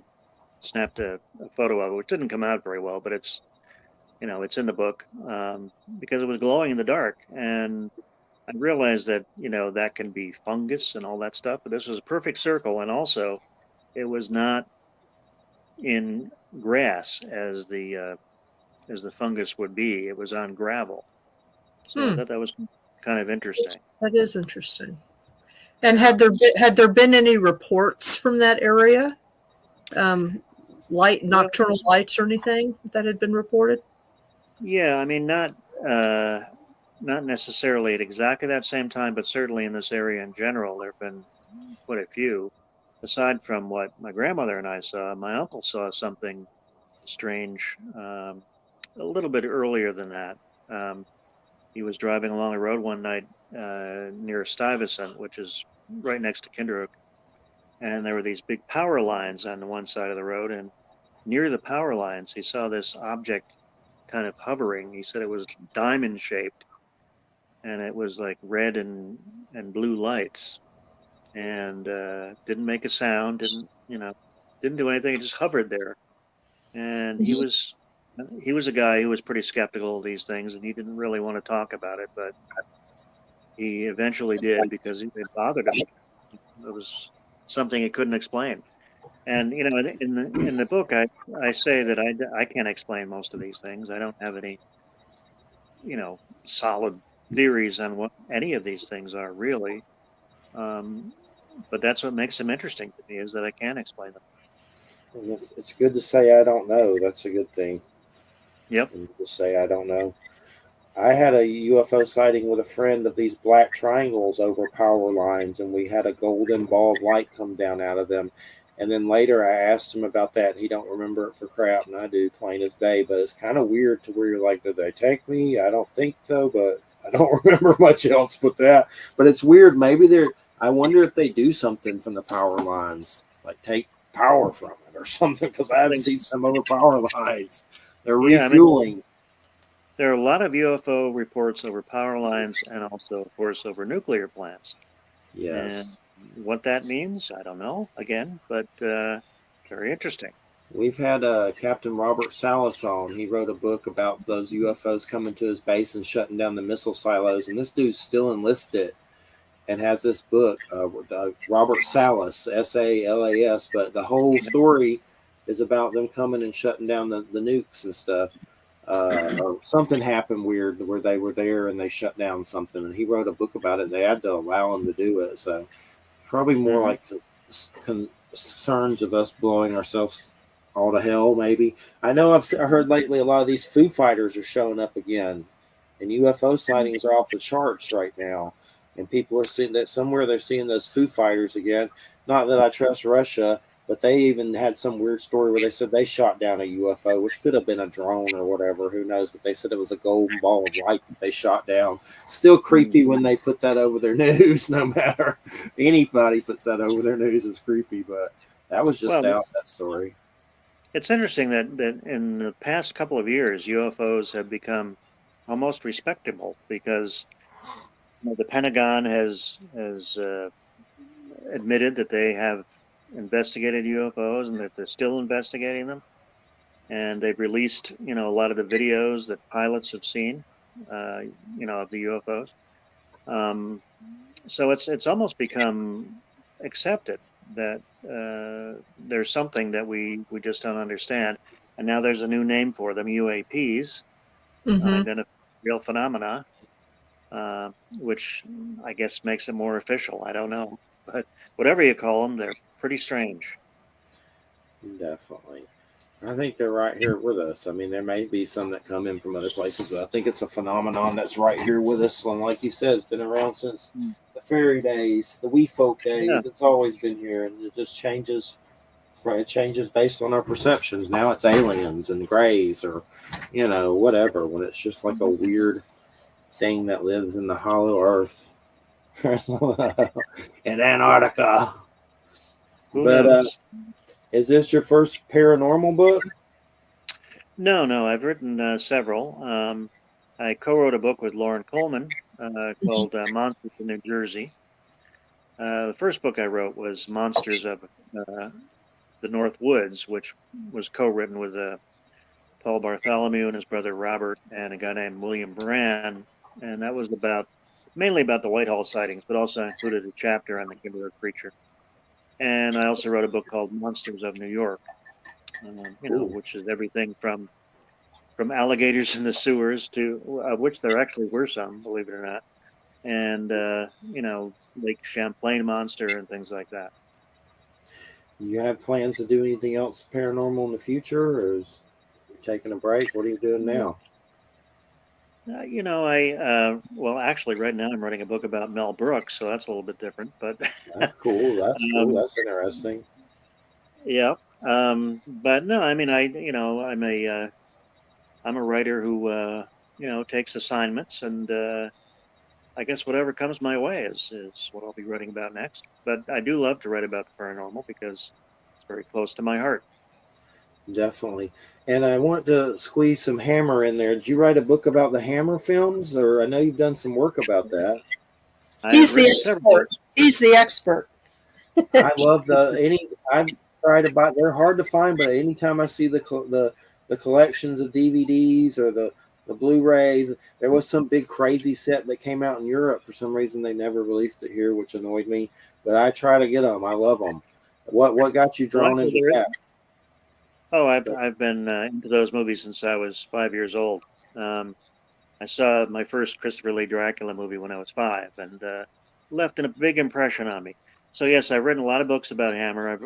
snapped a photo of it, which didn't come out very well, but it's in the book because it was glowing in the dark, and I realized that that can be fungus and all that stuff, but this was a perfect circle, and also it was not in grass as the fungus would be. It was on gravel, So I thought that was kind of interesting. That is interesting. And had there been any reports from that area, nocturnal lights or anything that had been reported? Yeah, I mean, not necessarily at exactly that same time, but certainly in this area in general, there have been quite a few. Aside from what my grandmother and I saw, my uncle saw something strange a little bit earlier than that. He was driving along the road one night near Stuyvesant, which is right next to Kinderhook, and there were these big power lines on the one side of the road, and near the power lines, he saw this object kind of hovering. He said it was diamond shaped, and it was like red and blue lights, and didn't make a sound, didn't do anything. It just hovered there, and he was a guy who was pretty skeptical of these things, and he didn't really want to talk about it, but he eventually did because it bothered him. It was something he couldn't explain. And in the book, I say that I can't explain most of these things. I don't have any solid theories on what any of these things are really. But that's what makes them interesting to me, is that I can explain them. And it's good to say I don't know. That's a good thing. Yep. And just say I don't know. I had a UFO sighting with a friend of these black triangles over power lines, and we had a golden ball of light come down out of them. And then later I asked him about that. He don't remember it for crap, and I do, plain as day. But it's kind of weird to where you're like, did they take me? I don't think so, but I don't remember much else but that. But it's weird. Maybe I wonder if they do something from the power lines, like take power from it or something, because I've seen some of the power lines. They're refueling. I mean, there are a lot of UFO reports over power lines and also, of course, over nuclear plants. Yes. And what that means, I don't know, again, but very interesting. We've had Captain Robert Salas on. He wrote a book about those UFOs coming to his base and shutting down the missile silos. And this dude's still enlisted and has this book, Robert Salas, Salas. But the whole story is about them coming and shutting down the nukes and stuff. Or something happened weird where they were there and they shut down something. And he wrote a book about it. They had to allow him to do it. So probably more like concerns of us blowing ourselves all to hell, maybe. I know I heard lately a lot of these Foo Fighters are showing up again, and UFO sightings are off the charts right now. And people are seeing that somewhere they're seeing those Foo Fighters again. Not that I trust Russia, but they even had some weird story where they said they shot down a UFO, which could have been a drone or whatever, who knows, but they said it was a golden ball of light that they shot down. Still creepy when they put that over their news, no matter. Anybody puts that over their news is creepy, but that was just out, that story. It's interesting that in the past couple of years, UFOs have become almost respectable because the Pentagon has admitted that they have investigated UFOs and that they're still investigating them, and they've released a lot of the videos that pilots have seen of the UFOs. So it's almost become accepted that there's something that we just don't understand, and now there's a new name for them, UAPs, unidentified real phenomena, which I guess makes it more official. I don't know, but whatever you call them, they're pretty strange. Definitely. I think they're right here with us. I mean, there may be some that come in from other places, but I think it's a phenomenon that's right here with us. And like you said, it's been around since the fairy days, the wee folk days. Yeah. It's always been here, and it just changes. Right, it changes based on our perceptions. Now it's aliens and grays, or whatever. When it's just like a weird thing that lives in the hollow earth in Antarctica. But is this your first paranormal book? No, I've written several. I co-wrote a book with Lauren Coleman called Monsters in New Jersey. The first book I wrote was Monsters of the North Woods, which was co-written with Paul Bartholomew and his brother Robert and a guy named William Brand. And that was mainly about the Whitehall sightings, but also included a chapter on the Kinderhook creature. And I also wrote a book called Monsters of New York, which is everything from from alligators in the sewers to which there actually were some, believe it or not, and Lake Champlain monster and things like that. You have plans to do anything else paranormal in the future, or is you taking a break? What are you doing now? Well, actually, right now I'm writing a book about Mel Brooks, so that's a little bit different. But That's cool. That's cool. um, That's interesting. yeah, but no, I mean, I'm a writer who takes assignments, and I guess whatever comes my way is what I'll be writing about next. But I do love to write about the paranormal because it's very close to my heart. Definitely. And I want to squeeze some Hammer in there. Did you write a book about the Hammer films, or I know you've done some work about that? I've written several books. He's the expert. I love I've tried to buy. They're hard to find, but anytime I see the collections of DVDs or the Blu-rays, there was some big crazy set that came out in Europe. For some reason, they never released it here, which annoyed me. But I try to get them. I love them. What got you drawn into that? Oh, I've been into those movies since I was 5 years old. I saw my first Christopher Lee Dracula movie when I was 5, and left a big impression on me. So yes, I've written a lot of books about Hammer.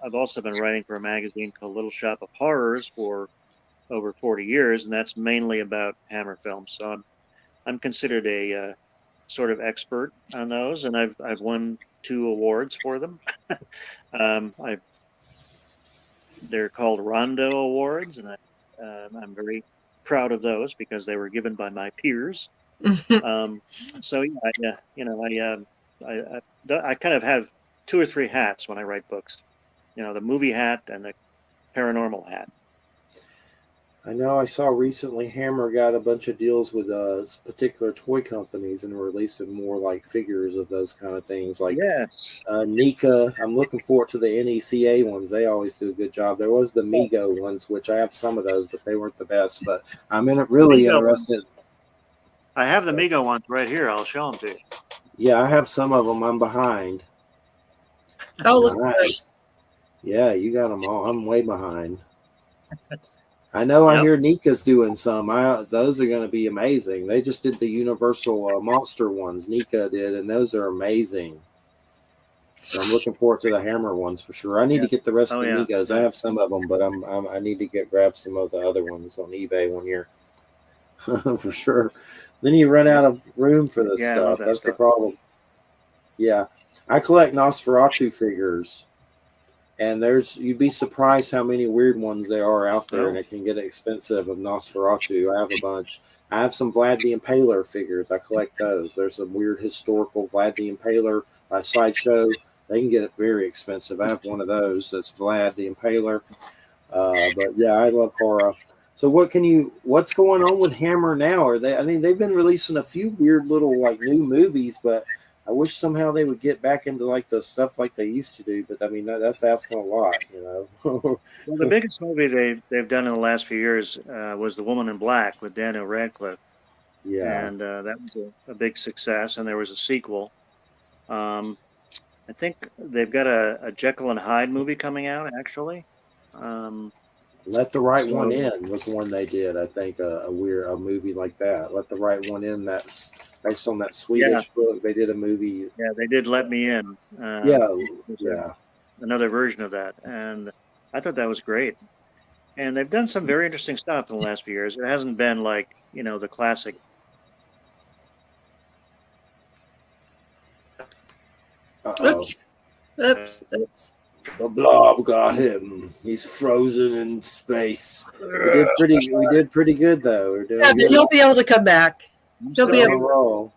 I've also been writing for a magazine called Little Shop of Horrors for over 40 years, and that's mainly about Hammer films. So I'm considered a sort of expert on those, and I've won 2 awards for them. I They're called Rondo Awards, and I'm very proud of those because they were given by my peers. So I kind of have 2 or 3 hats when I write books. The movie hat and the paranormal hat. I know I saw recently Hammer got a bunch of deals with particular toy companies and releasing more like figures of those kind of things. Like Yes. Nika, I'm looking forward to the NECA ones. They always do a good job. There was the Mego ones, which I have some of those, but they weren't the best. But I'm really interested. I have the Mego ones right here. I'll show them to you. Yeah, I have some of them. I'm behind. Oh, nice. Yeah, you got them all. I'm way behind. I know. Yep. I hear Nika's doing some. Those are going to be amazing. They just did the Universal monster ones. Nika did, and those are amazing. So I'm looking forward to the Hammer ones for sure. I need to get the rest of the Nikos. I have some of them, but I need to grab some of the other ones on eBay one year for sure. Then you run out of room for this stuff. That's the problem. Yeah, I collect Nosferatu figures. And you'd be surprised how many weird ones there are out there, and it can get expensive of Nosferatu. I have a bunch. I have some Vlad the Impaler figures. I collect those. There's some weird historical Vlad the Impaler by Sideshow. They can get it very expensive. I have one of those. That's Vlad the Impaler. But yeah, I love horror. So what's going on with Hammer now? They've been releasing a few weird little like new movies, but I wish somehow they would get back into like the stuff like they used to do, but I mean that's asking a lot, Well, the biggest movie they've done in the last few years was The Woman in Black with Daniel Radcliffe. Yeah, and that was a big success. And there was a sequel. I think they've got a Jekyll and Hyde movie coming out actually. Let the Right One In was one they did. I think a movie like that. Let the Right One In. That's based on that Swedish book. They did a movie. Yeah, they did Let Me In. Yeah. Another version of that, and I thought that was great. And they've done some very interesting stuff in the last few years. It hasn't been like the classic. Oops. The Blob got him. He's frozen in space. We did pretty good though. We're doing good. He'll be able to come back. He'll be able to roll.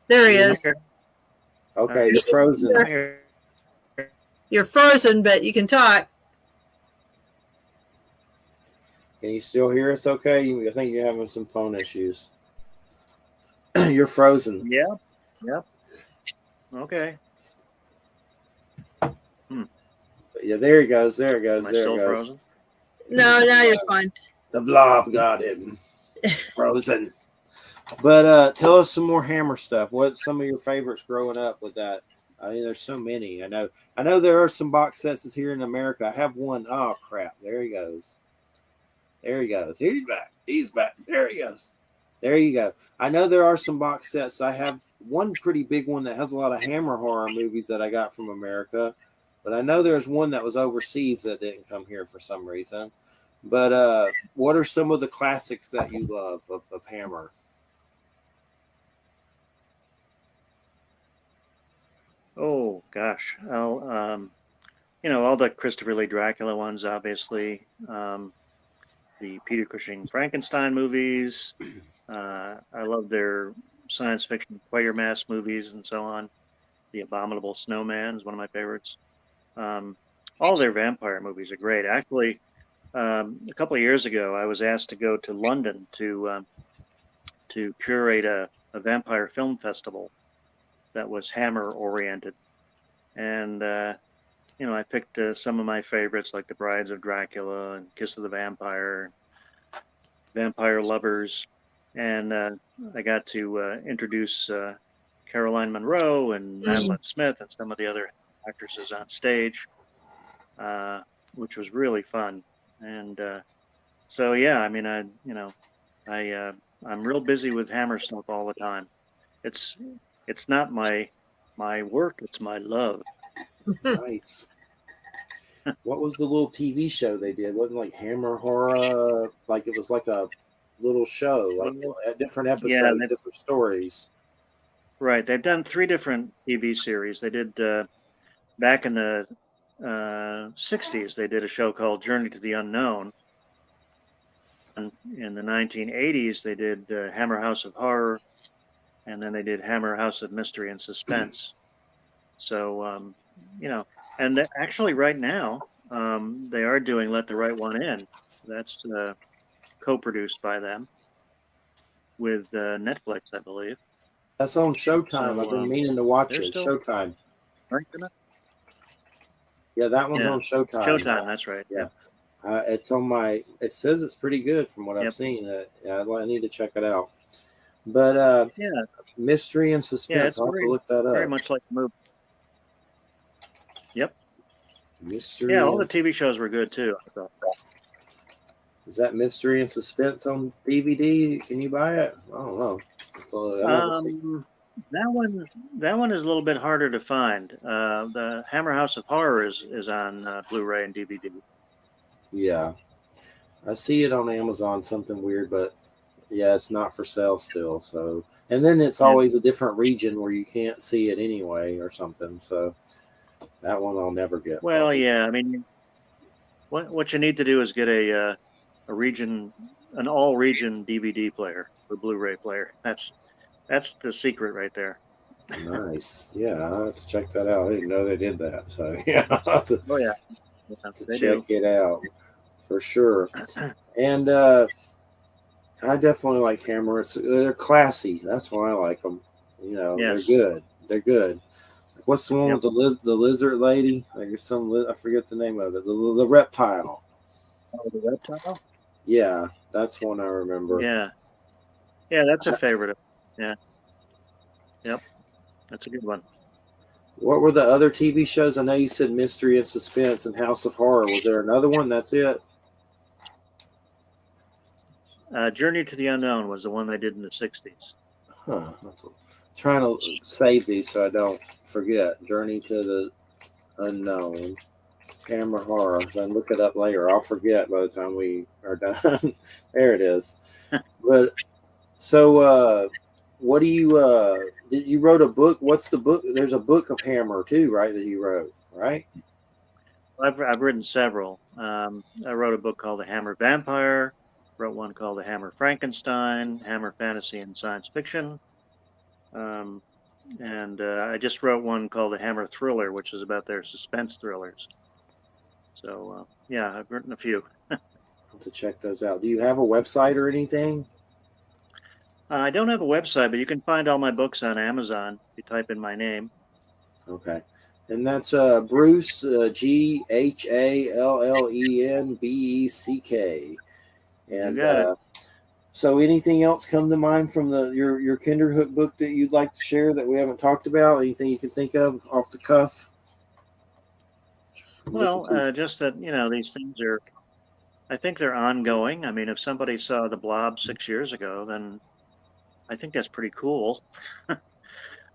There he is. Okay, you're frozen. You're frozen, but you can talk. Can you still hear us okay? I think you're having some phone issues. You're frozen. Yeah. Okay. Yeah, there he goes. There it goes. Am I still frozen? No, now you're fine. The Blob got him. Frozen. But tell us some more Hammer stuff. What's some of your favorites growing up with that? I mean, there's so many. I know there are some box sets here in America. I have one. Oh crap! There he goes. There he goes. He's back. He's back. There he goes. There you go. I know there are some box sets. I have one pretty big one that has a lot of Hammer horror movies that I got from America. But I know there's one that was overseas that didn't come here for some reason. But what are some of the classics that you love of Hammer? Oh gosh, all the Christopher Lee Dracula ones, obviously. The Peter Cushing Frankenstein movies. I love their science fiction Quatermass movies and so on. The Abominable Snowman is one of my favorites. All their vampire movies are great. Actually, a couple of years ago, I was asked to go to London to curate a vampire film festival that was Hammer oriented, and I picked some of my favorites like The Brides of Dracula and Kiss of the Vampire, Vampire Lovers, and I got to introduce Caroline Munro and Madeline Smith and some of the other actresses on stage, which was really fun. And so yeah, I mean, I'm real busy with Hammer stuff all the time. It's not my work; it's my love. Nice. What was the little TV show they did? Wasn't like Hammer Horror? Like it was like a little show, like different episodes, different stories. Right. They've done 3 different TV series. They did back in the 60s. They did a show called Journey to the Unknown. And in the 1980s, they did Hammer House of Horror, and then they did Hammer House of Mystery and Suspense. So and actually right now they are doing Let the Right One In. That's co-produced by them with Netflix, I believe. That's on Showtime. So, I've been meaning to watch it. Showtime. Yeah, that one's on Showtime. Showtime, that's right. Yeah. It's on my. It says it's pretty good from what I've seen. I need to check it out. But mystery and suspense. I'll have to look that up. Very much like the movie. Yep. Mystery. Yeah, all the TV shows were good too. I thought. Is that Mystery and Suspense on DVD? Can you buy it? I don't know. That one is a little bit harder to find. The Hammer House of Horror is on Blu-ray and DVD. Yeah, I see it on Amazon. Something weird, but yeah, it's not for sale still. So, and then it's always a different region where you can't see it anyway, or something. So that one I'll never get. Well, yeah, I mean, what you need to do is get an all-region DVD player or Blu-ray player. That's the secret right there. Nice. Yeah, I'll have to check that out. I didn't know they did that. So yeah, I'll have to, check it out for sure. And I definitely like Hammer. They're classy. That's why I like them. They're good. They're good. What's the one with the lizard lady? Like there's I forget the name of it. The reptile. Oh, the reptile? Yeah, that's one I remember. Yeah, that's a favorite. Yeah. Yep. That's a good one. What were the other TV shows? I know you said Mystery and Suspense and House of Horror. Was there another one? That's it? Journey to the Unknown was the one they did in the 60s. Huh. Trying to save these so I don't forget. Journey to the Unknown. Hammer Horror. So I look it up later. I'll forget by the time we are done. There it is. But so what do you wrote a book? What's the book? There's a book of Hammer too, right? That you wrote, right? I've written several. I wrote a book called The Hammer Vampire. Wrote one called The Hammer Frankenstein, Hammer Fantasy and Science Fiction. And I just wrote one called The Hammer Thriller, which is about their suspense thrillers. So yeah, I've written a few. I'll have to check those out. Do you have a website or anything? I don't have a website, but you can find all my books on Amazon if you type in my name. Okay. And that's Bruce, Ghallenbeck. And so anything else come to mind from your Kinderhook book that you'd like to share that we haven't talked about? Anything you can think of off the cuff? Well, just that, these things I think they're ongoing. I mean, if somebody saw the Blob 6 years ago, then I think that's pretty cool.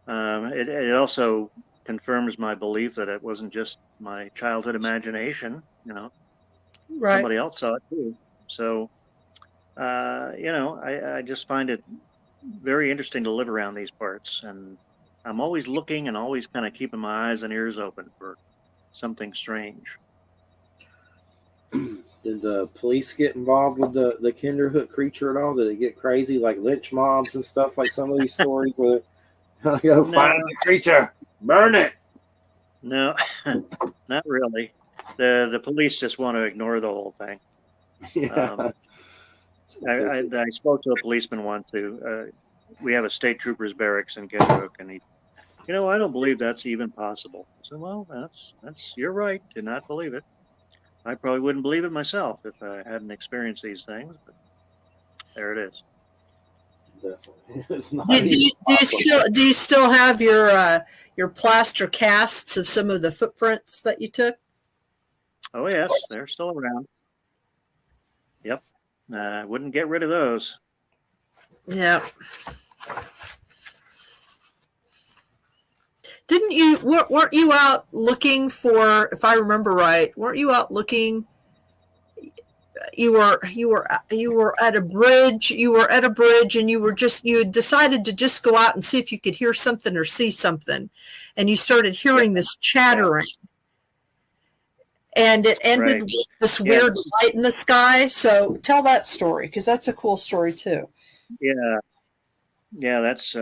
It also confirms my belief that it wasn't just my childhood imagination. Right. Somebody else saw it too. So, I just find it very interesting to live around these parts, and I'm always looking and always kind of keeping my eyes and ears open for something strange. Did the police get involved with the Kinderhook creature at all? Did it get crazy, like lynch mobs and stuff, like some of these stories where they go find the creature, burn it? No, not really. The police just want to ignore the whole thing. Yeah. I spoke to a policeman once who, we have a state troopers barracks in Kinderhook, and he, I don't believe that's even possible. I said, well, that's you're right to not believe it. I probably wouldn't believe it myself if I hadn't experienced these things, but there it is. Definitely. It's not Do you still have your plaster casts of some of the footprints that you took? Oh yes, they're still around. Yep, wouldn't get rid of those. Yeah. Weren't you out looking for, if I remember right, weren't you out looking, you were at a bridge, and you had decided to just go out and see if you could hear something or see something. And you started hearing this chattering. And it ended with this weird light in the sky. So tell that story, because that's a cool story too. Yeah, that's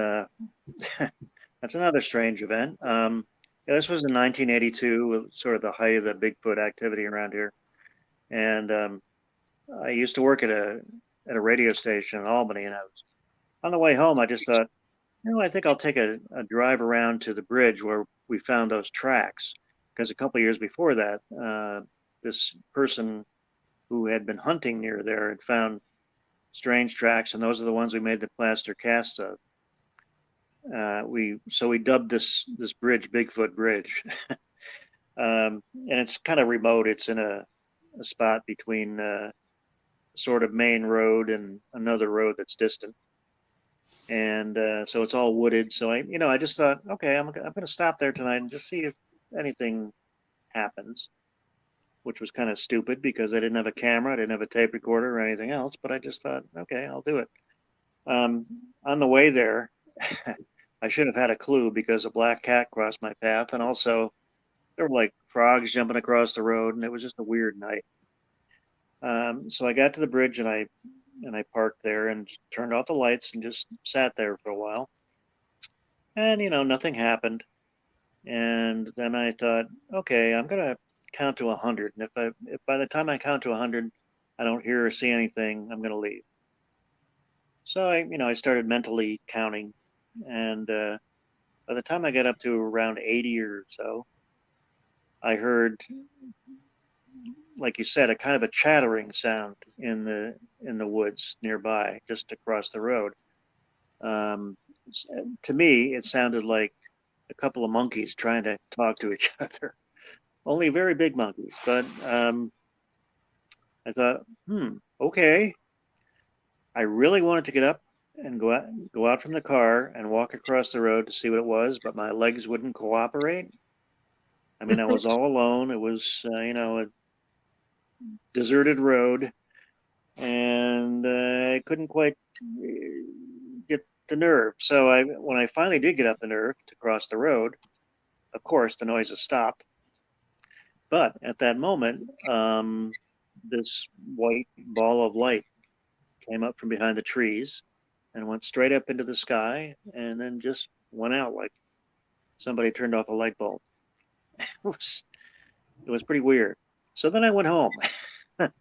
that's another strange event. This was in 1982, sort of the height of the Bigfoot activity around here, and I used to work at a radio station in Albany, and I was on the way home. I just thought, I think I'll take a drive around to the bridge where we found those tracks, because a couple of years before that, this person who had been hunting near there had found strange tracks, and those are the ones we made the plaster casts of. We dubbed this bridge Bigfoot Bridge, and it's kind of remote. It's in a spot between sort of main road and another road that's distant, and so it's all wooded. So I just thought, okay, I'm going to stop there tonight and just see if anything happens, which was kind of stupid because I didn't have a camera, I didn't have a tape recorder or anything else. But I just thought, okay, I'll do it. On the way there, I should have had a clue because a black cat crossed my path, and also there were like frogs jumping across the road, and it was just a weird night. So I got to the bridge and I parked there and turned off the lights and just sat there for a while. And nothing happened. And then I thought, okay, I'm gonna count to 100, and if by the time I count to 100, I don't hear or see anything, I'm gonna leave. So I started mentally counting, and by the time I got up to around 80 or so, I heard, like you said, a kind of a chattering sound in the woods nearby, just across the road. To me, it sounded like a couple of monkeys trying to talk to each other. Only very big monkeys, but I thought, okay. I really wanted to get up and go out from the car and walk across the road to see what it was, but my legs wouldn't cooperate. I mean, I was all alone. It was, a deserted road, and I couldn't quite get the nerve. So when I finally did get up the nerve to cross the road, of course, the noises stopped. But at that moment, this white ball of light came up from behind the trees and went straight up into the sky, and then just went out like somebody turned off a light bulb. It was pretty weird. So then I went home. But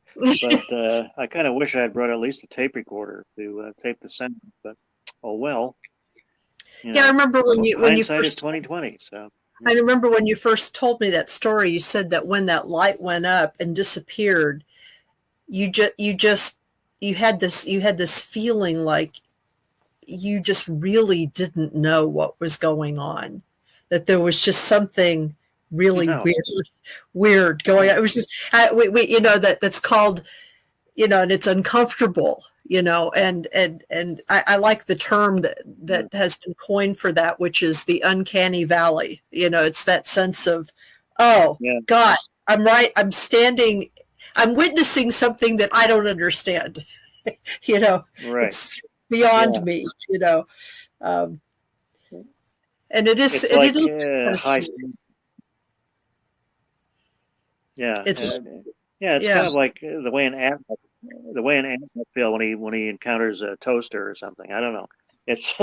I kind of wish I had brought at least a tape recorder to tape the sound. But oh well. I remember when you hindsight is 2020. So I remember when you first told me that story. You said that when that light went up and disappeared, you had this feeling like you just really didn't know what was going on, that there was just something really weird going on. It was just that's called and it's uncomfortable, and I like the term that has been coined for that, which is the uncanny valley. It's that sense of, oh God, I'm right. I'm witnessing something that I don't understand. Right. It's beyond me, and it is, it's like, it is high. It's kind of like the way an ant might feel when he encounters a toaster or something. I don't know. It's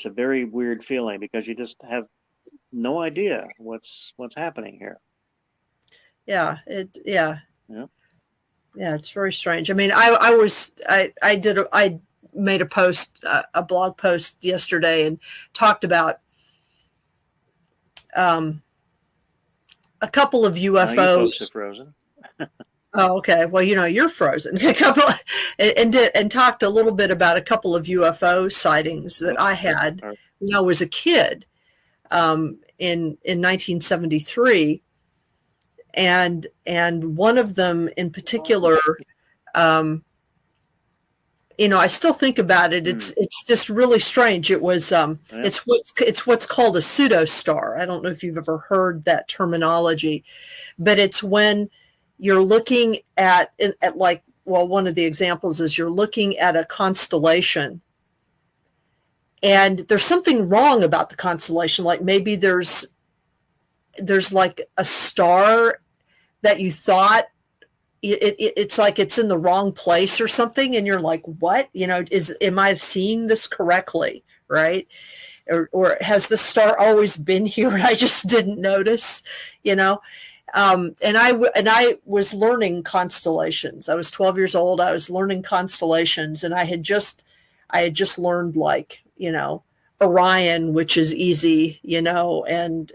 a very weird feeling because you just have no idea what's happening here. Yeah, it's very strange. I mean, I made a post, a blog post yesterday, and talked about a couple of UFOs. You folks are frozen. Oh, okay. Well, you're frozen. And talked a little bit about a couple of UFO sightings that I had when I was a kid, in 1973, and one of them in particular, I still think about it. It's just really strange. It was it's what's called a pseudostar. I don't know if you've ever heard that terminology, but it's when you're looking at one of the examples is you're looking at a constellation, and there's something wrong about the constellation. Like maybe there's like a star that you thought it's like it's in the wrong place or something, and you're like, what? Am I seeing this correctly, right? Or has the star always been here and I just didn't notice, And I was learning constellations. I was 12 years old. I was learning constellations, and I had just learned, like, Orion, which is easy, and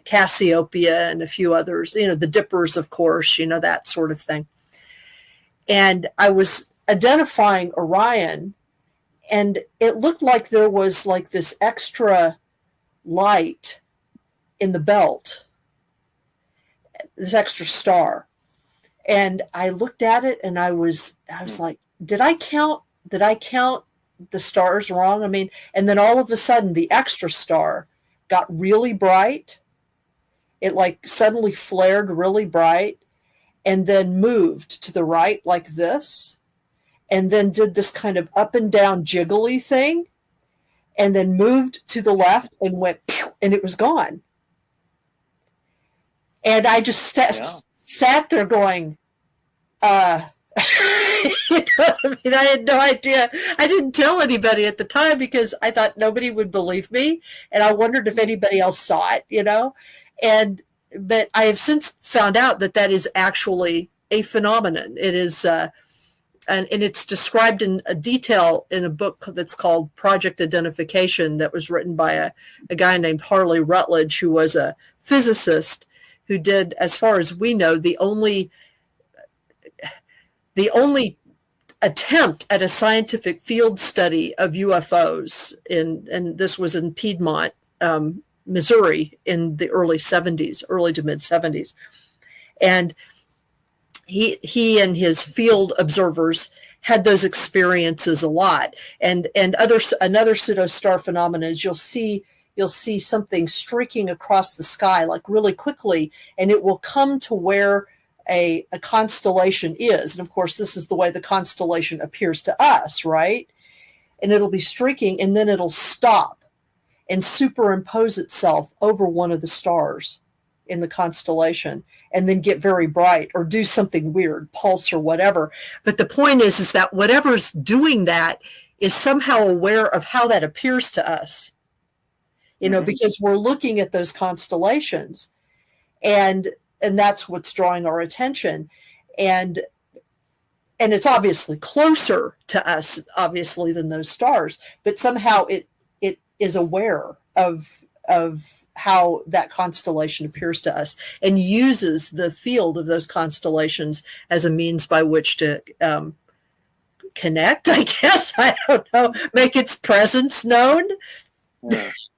Cassiopeia and a few others, the dippers, of course, that sort of thing. And I was identifying Orion, and it looked like there was like this extra light in the belt, this extra star. And I looked at it, and I was like, did I count the stars wrong? I mean, and then all of a sudden the extra star got really bright. It like suddenly flared really bright, and then moved to the right like this, and then did this kind of up and down jiggly thing, and then moved to the left and went pew, and it was gone. And I just sat there going, I had no idea. I didn't tell anybody at the time because I thought nobody would believe me, and I wondered if anybody else saw it, but I have since found out that is actually a phenomenon. It is, and it's described in a detail in a book that's called Project Identification, that was written by a guy named Harley Rutledge, who was a physicist who did, as far as we know, the only attempt at a scientific field study of UFOs, and this was in Piedmont, Missouri, in the early to mid 70s. And he and his field observers had those experiences a lot. And another pseudostar phenomenon is you'll see something streaking across the sky like really quickly, and it will come to where a constellation is. And of course, this is the way the constellation appears to us, right? And it'll be streaking, and then it'll stop and superimpose itself over one of the stars in the constellation, and then get very bright or do something weird, pulse or whatever. But the point is that whatever's doing that is somehow aware of how that appears to us, because we're looking at those constellations, and that's what's drawing our attention. And it's obviously closer to us, obviously, than those stars, but somehow it is aware of how that constellation appears to us, and uses the field of those constellations as a means by which to connect, I guess. I don't know, make its presence known. Yes.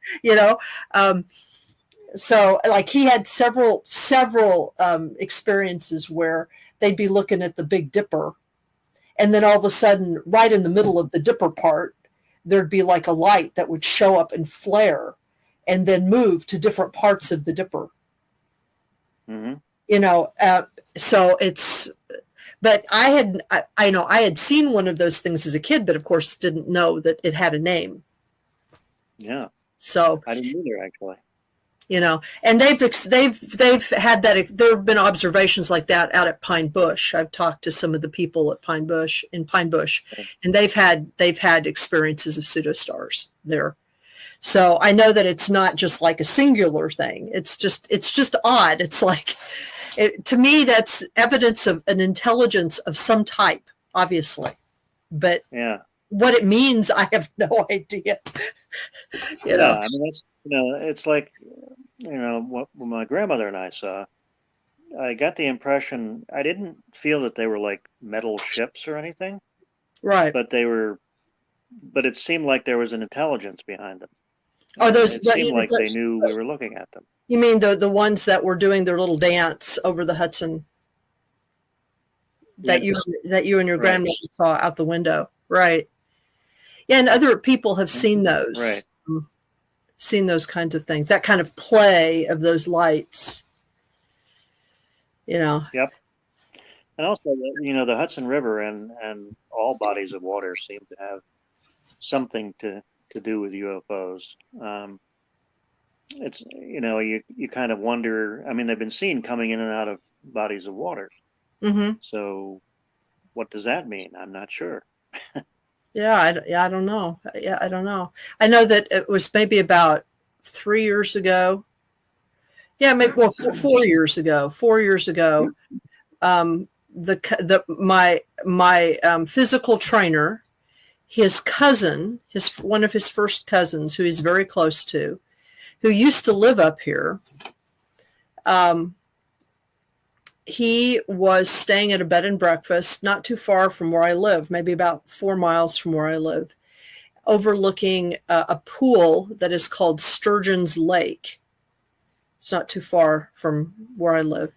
So like he had several experiences where they'd be looking at the Big Dipper, And then all of a sudden, right in the middle of the dipper part, there'd be like a light that would show up and flare and then move to different parts of the dipper. Mm-hmm. So it's, but I had seen one of those things as a kid, but of course didn't know that it had a name. Yeah. So I didn't either, actually. And they've had that. There have been observations like that out at Pine Bush. I've talked to some of the people at Pine Bush, and they've had experiences of pseudostars there. So I know that it's not just like a singular thing. It's just odd. It's like, to me, that's evidence of an intelligence of some type, obviously. But yeah, what it means, I have no idea. Yeah, I mean, that's, it's like, what my grandmother and I saw, I got the impression, I didn't feel that they were like metal ships or anything. Right. But it seemed like there was an intelligence behind them. Oh, it seemed like they knew we were looking at them. You mean the ones that were doing their little dance over the Hudson that you and your grandmother saw out the window? Right. Yeah, and other people have seen those. Right. Seen those kinds of things, that kind of play of those lights. Yep. And also, the Hudson River and all bodies of water seem to have something to do with UFOs. It's, you kind of wonder, I mean, they've been seen coming in and out of bodies of water. Mm-hmm. So what does that mean? I'm not sure. I don't know. I don't know. I know that it was maybe about 3 years ago. Yeah, maybe 4 years ago. 4 years ago, my physical trainer, his cousin, one of his first cousins, who he's very close to, who used to live up here. He was staying at a bed and breakfast not too far from where I live, maybe about 4 miles from where I live, overlooking a pool that is called Sturgeon's Lake. It's not too far from where I live.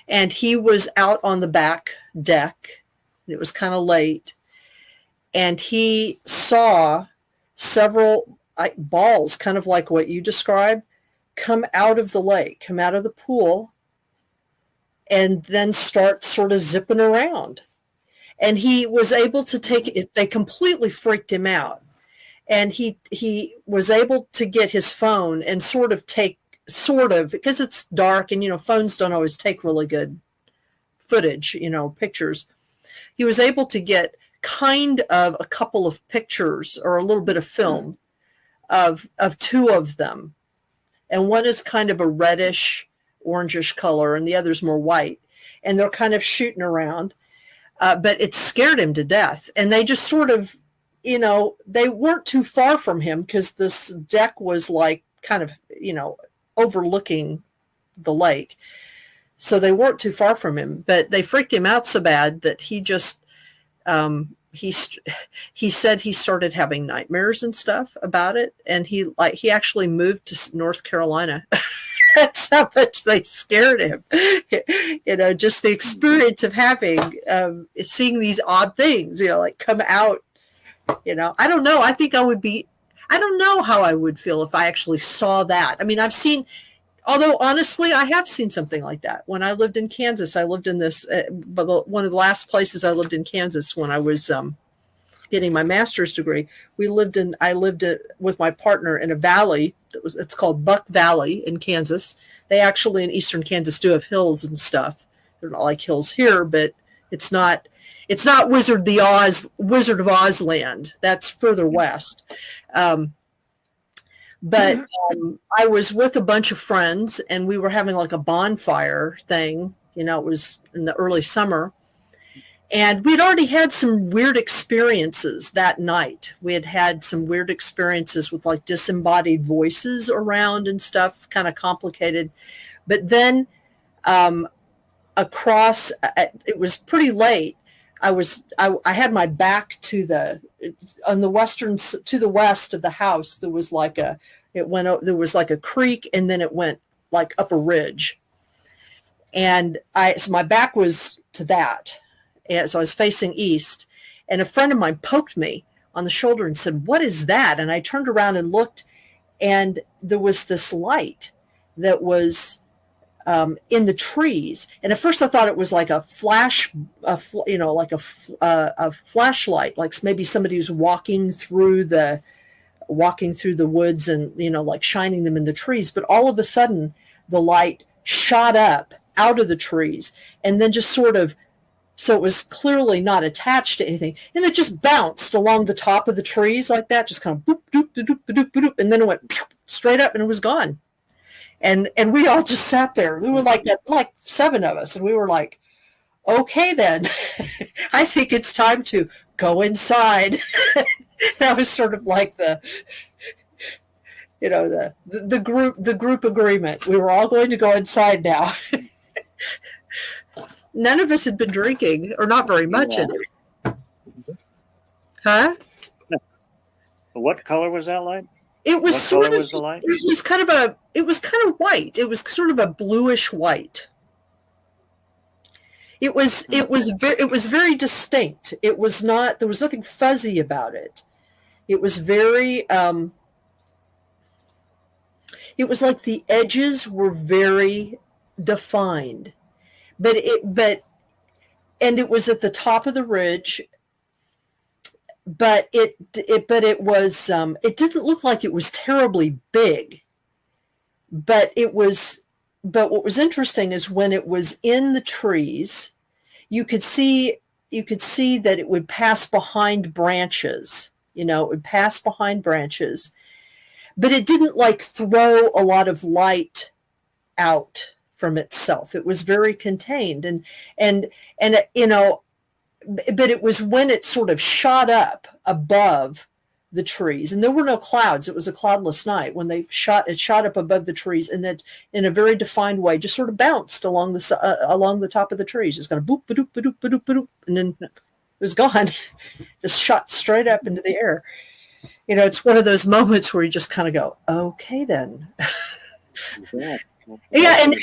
And he was out on the back deck. It was kind of late. And he saw several balls, kind of like what you described, come out of the lake, come out of the pool, and then start sort of zipping around. And he was able to take it. They completely freaked him out. And he was able to get his phone and because it's dark and, phones don't always take really good footage, pictures. He was able to get kind of a couple of pictures or a little bit of film of two of them. And one is kind of a reddish, orangish color, and the other's more white. And they're kind of shooting around. But it scared him to death. And they just sort of, they weren't too far from him because this deck was like kind of, overlooking the lake. So they weren't too far from him, but they freaked him out so bad that he just, he said he started having nightmares and stuff about it. And he actually moved to North Carolina. That's how much they scared him. Just the experience of having, seeing these odd things, like come out, I don't know. I think I don't know how I would feel if I actually saw that. I mean, although honestly, I have seen something like that. When I lived in Kansas, I lived in this, one of the last places I lived in Kansas when I was getting my master's degree. I lived with my partner in a valley it's called Buck Valley in Kansas. They actually in eastern Kansas do have hills and stuff. They're not like hills here, but it's not Wizard of Oz land. That's further west. But I was with a bunch of friends and we were having like a bonfire thing. It was in the early summer. And we'd already had some weird experiences that night. We had had some weird experiences with like disembodied voices around and stuff, kind of complicated. But then across, it was pretty late. I had my back to the west of the house. There was like a creek and then it went like up a ridge. And so my back was to that. And so I was facing east And a friend of mine poked me on the shoulder and said, "What is that?" And I turned around and looked, and there was this light that was in the trees. And at first I thought it was like a flash, like a flashlight, like maybe somebody was walking through the woods and, like shining them in the trees. But all of a sudden the light shot up out of the trees and then just sort of, so it was clearly not attached to anything. And it just bounced along the top of the trees like that, just kind of boop, doop, doop, doop, doop, and then it went straight up and it was gone. And we all just sat there. We were like 7 of us. And we were like, okay, then I think it's time to go inside. That was sort of like the group agreement. We were all going to go inside now. None of us had been drinking, or not very much in it. Huh? What color was that light? It was what color was the light? It was kind of white. It was sort of a bluish white. It was very distinct. It was not, there was nothing fuzzy about it. It was very it was like the edges were very defined. But it was at the top of the ridge. But it didn't look like it was terribly big. But what was interesting is when it was in the trees, you could see that it would pass behind branches. It would pass behind branches, but it didn't like throw a lot of light out from itself. It was very contained, and but it was when it sort of shot up above the trees, and there were no clouds. It was a cloudless night when it shot up above the trees, and then in a very defined way, just sort of bounced along the top of the trees. Just kind of boop, ba-doop, ba-doop, ba-doop, ba-doop, and then it was gone. Just shot straight up into the air. It's one of those moments where you just kind of go, okay, then. Yeah, and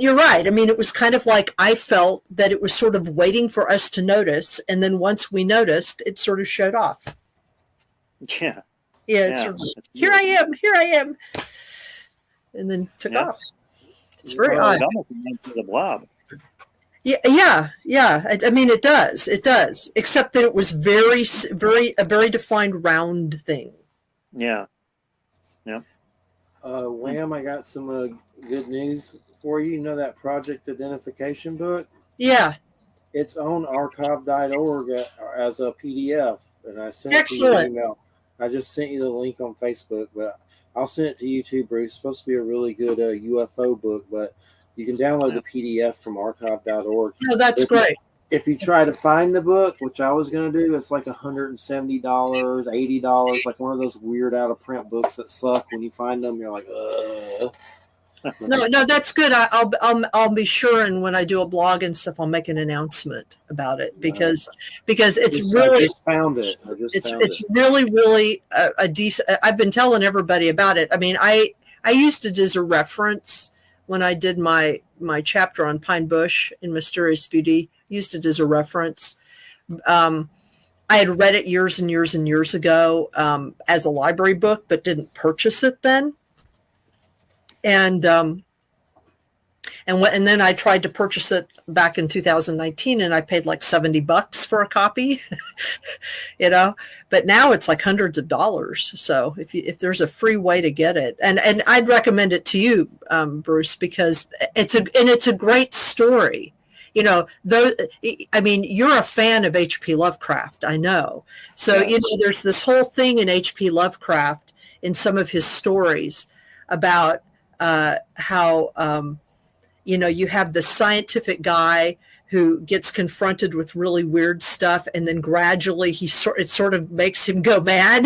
you're right. I mean, it was kind of like I felt that it was sort of waiting for us to notice, and then once we noticed, it sort of showed off. Yeah. Yeah, it's sort of, here I am, and then took off. It's very odd. The blob. Yeah. I mean, it does, except that it was a very defined round thing. Yeah. Wham, I got some good news for you. You know that project identification book? Yeah. It's on archive.org as a PDF, and I sent it to you an email. I just sent you the link on Facebook, but I'll send it to you too, Bruce. It's supposed to be a really good UFO book, but you can download the PDF from archive.org. Oh, that's great. If you try to find the book, which I was going to do, it's like $170, $80, like one of those weird out of print books that suck. When you find them, you're like, ugh. No, that's good. I'll be sure, and when I do a blog and stuff, I'll make an announcement about it because it's really. I just found it. It's really a decent. I've been telling everybody about it. I mean, I used it as a reference when I did my chapter on Pine Bush in Mysterious Beauty. Used it as a reference. I had read it years and years and years ago as a library book, but didn't purchase it then. And then I tried to purchase it back in 2019, and I paid like $70 for a copy, But now it's like hundreds of dollars. So if there's a free way to get it, and I'd recommend it to you, Bruce, because it's a great story. I mean, you're a fan of H.P. Lovecraft, I know. So there's this whole thing in H.P. Lovecraft in some of his stories about how you have the scientific guy who gets confronted with really weird stuff, and then gradually it sort of makes him go mad,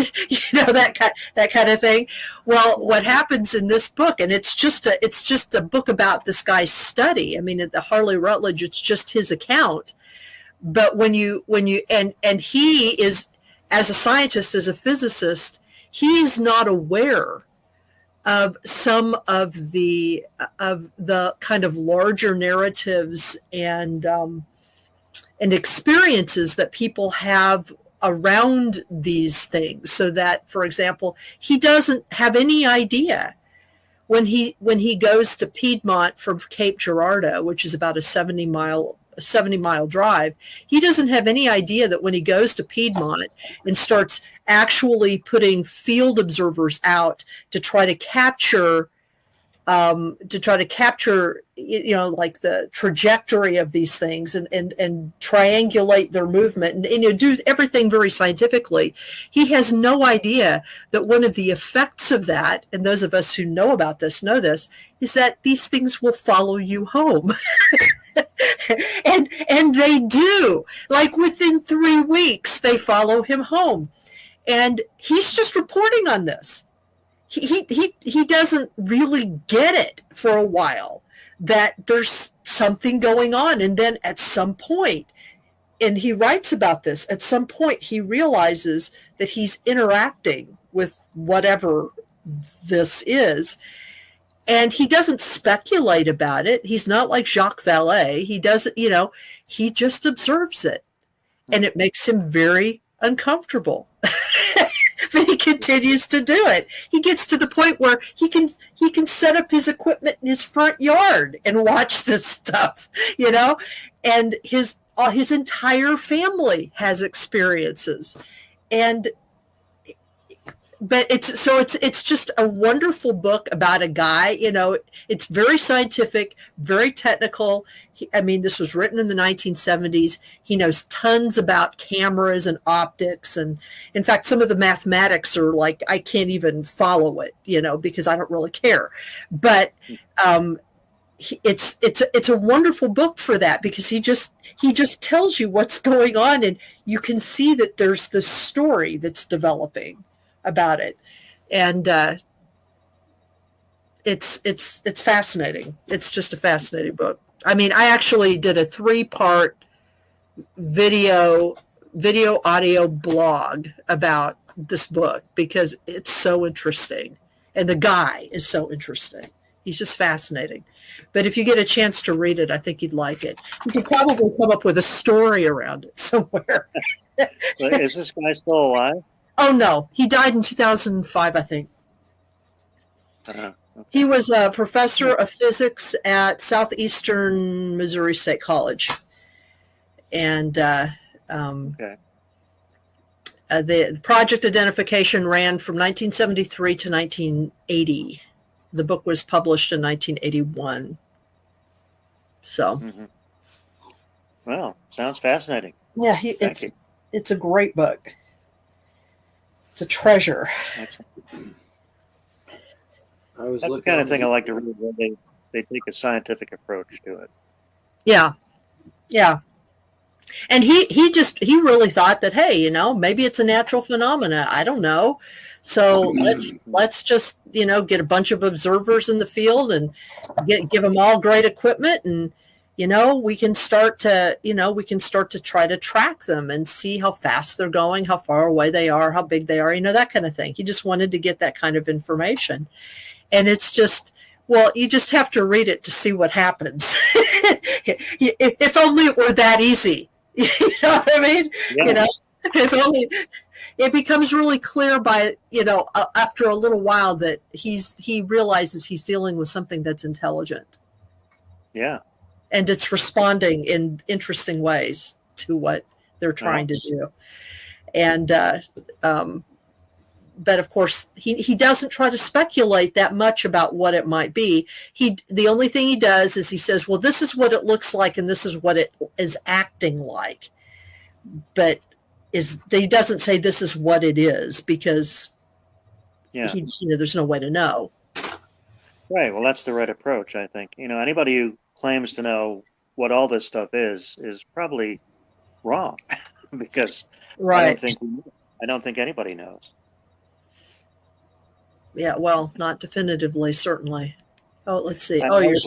that kind of thing. Well, what happens in this book, and it's just a book about this guy's study. I mean, at the Harley Rutledge, it's just his account. But when you and he is, as a scientist, as a physicist, he's not aware of some of the kind of larger narratives and and experiences that people have around these things. So that, for example, he doesn't have any idea when he goes to Piedmont from Cape Girardeau, which is about a 70-mile drive. He doesn't have any idea that when he goes to Piedmont and starts actually putting field observers out to try to capture like the trajectory of these things and triangulate their movement and do everything very scientifically. He has no idea that one of the effects of that, and those of us who know about this know this, is that these things will follow you home. and they do. Like within 3 weeks, they follow him home. And he's just reporting on this. He doesn't really get it for a while that there's something going on. And then at some point, and he writes about this, at some point he realizes that he's interacting with whatever this is. And he doesn't speculate about it. He's not like Jacques Vallée. He doesn't, he just observes it. And it makes him very uncomfortable. But he continues to do it. He gets to the point where he can set up his equipment in his front yard and watch this stuff, and his entire family has experiences. But it's just a wonderful book about a guy. It's very scientific, very technical. This was written in the 1970s. He knows tons about cameras and optics, and in fact, some of the mathematics are like I can't even follow it, because I don't really care. But it's a wonderful book for that, because he just tells you what's going on, and you can see that there's this story that's developing about it, and it's fascinating. It's just a fascinating book. I actually did a 3-part video audio blog about this book because it's so interesting, and the guy is so interesting. He's just fascinating. But if you get a chance to read it, I think you'd like it. You could probably come up with a story around it somewhere. Is this guy still alive? Oh, no. He died in 2005, I think. Okay. He was a professor of physics at Southeastern Missouri State College. And the project identification ran from 1973 to 1980. The book was published in 1981. So. Mm-hmm. Well, sounds fascinating. Yeah, it's a great book. It's a treasure. That's the kind of thing I like to read, where they take a scientific approach to it. Yeah. And he really thought that, hey, maybe it's a natural phenomena. I don't know. So let's just, get a bunch of observers in the field and give them all great equipment, and we can start to try to track them and see how fast they're going, how far away they are, how big they are, that kind of thing. He just wanted to get that kind of information. And it's just, well, you just have to read it to see what happens. If only it were that easy. You know what I mean? Yes. If only it becomes really clear by, after a little while that he realizes he's dealing with something that's intelligent. Yeah. And it's responding in interesting ways to what they're trying to do. And, but of course, he doesn't try to speculate that much about what it might be. The only thing he does is he says, well, this is what it looks like, and this is what it is acting like. But he doesn't say this is what it is, because there's no way to know. Right. Well, that's the right approach, I think. Anybody who claims to know what all this stuff is probably wrong, because right. I don't think anybody knows. Yeah, well, not definitively, certainly. Oh, let's see. I always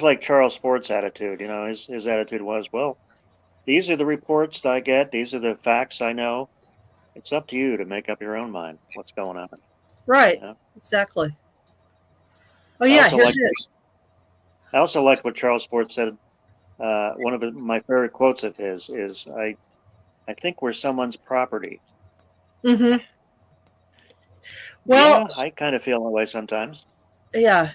like Charles Fort's attitude. His attitude was, well, these are the reports I get. These are the facts I know. It's up to you to make up your own mind what's going on. Right. Exactly. Oh, yeah, here it is. I also like what Charles Fort said one of my favorite quotes of his is, I think we're someone's property. Mm-hmm. Well, yeah, I kind of feel that way sometimes. yeah.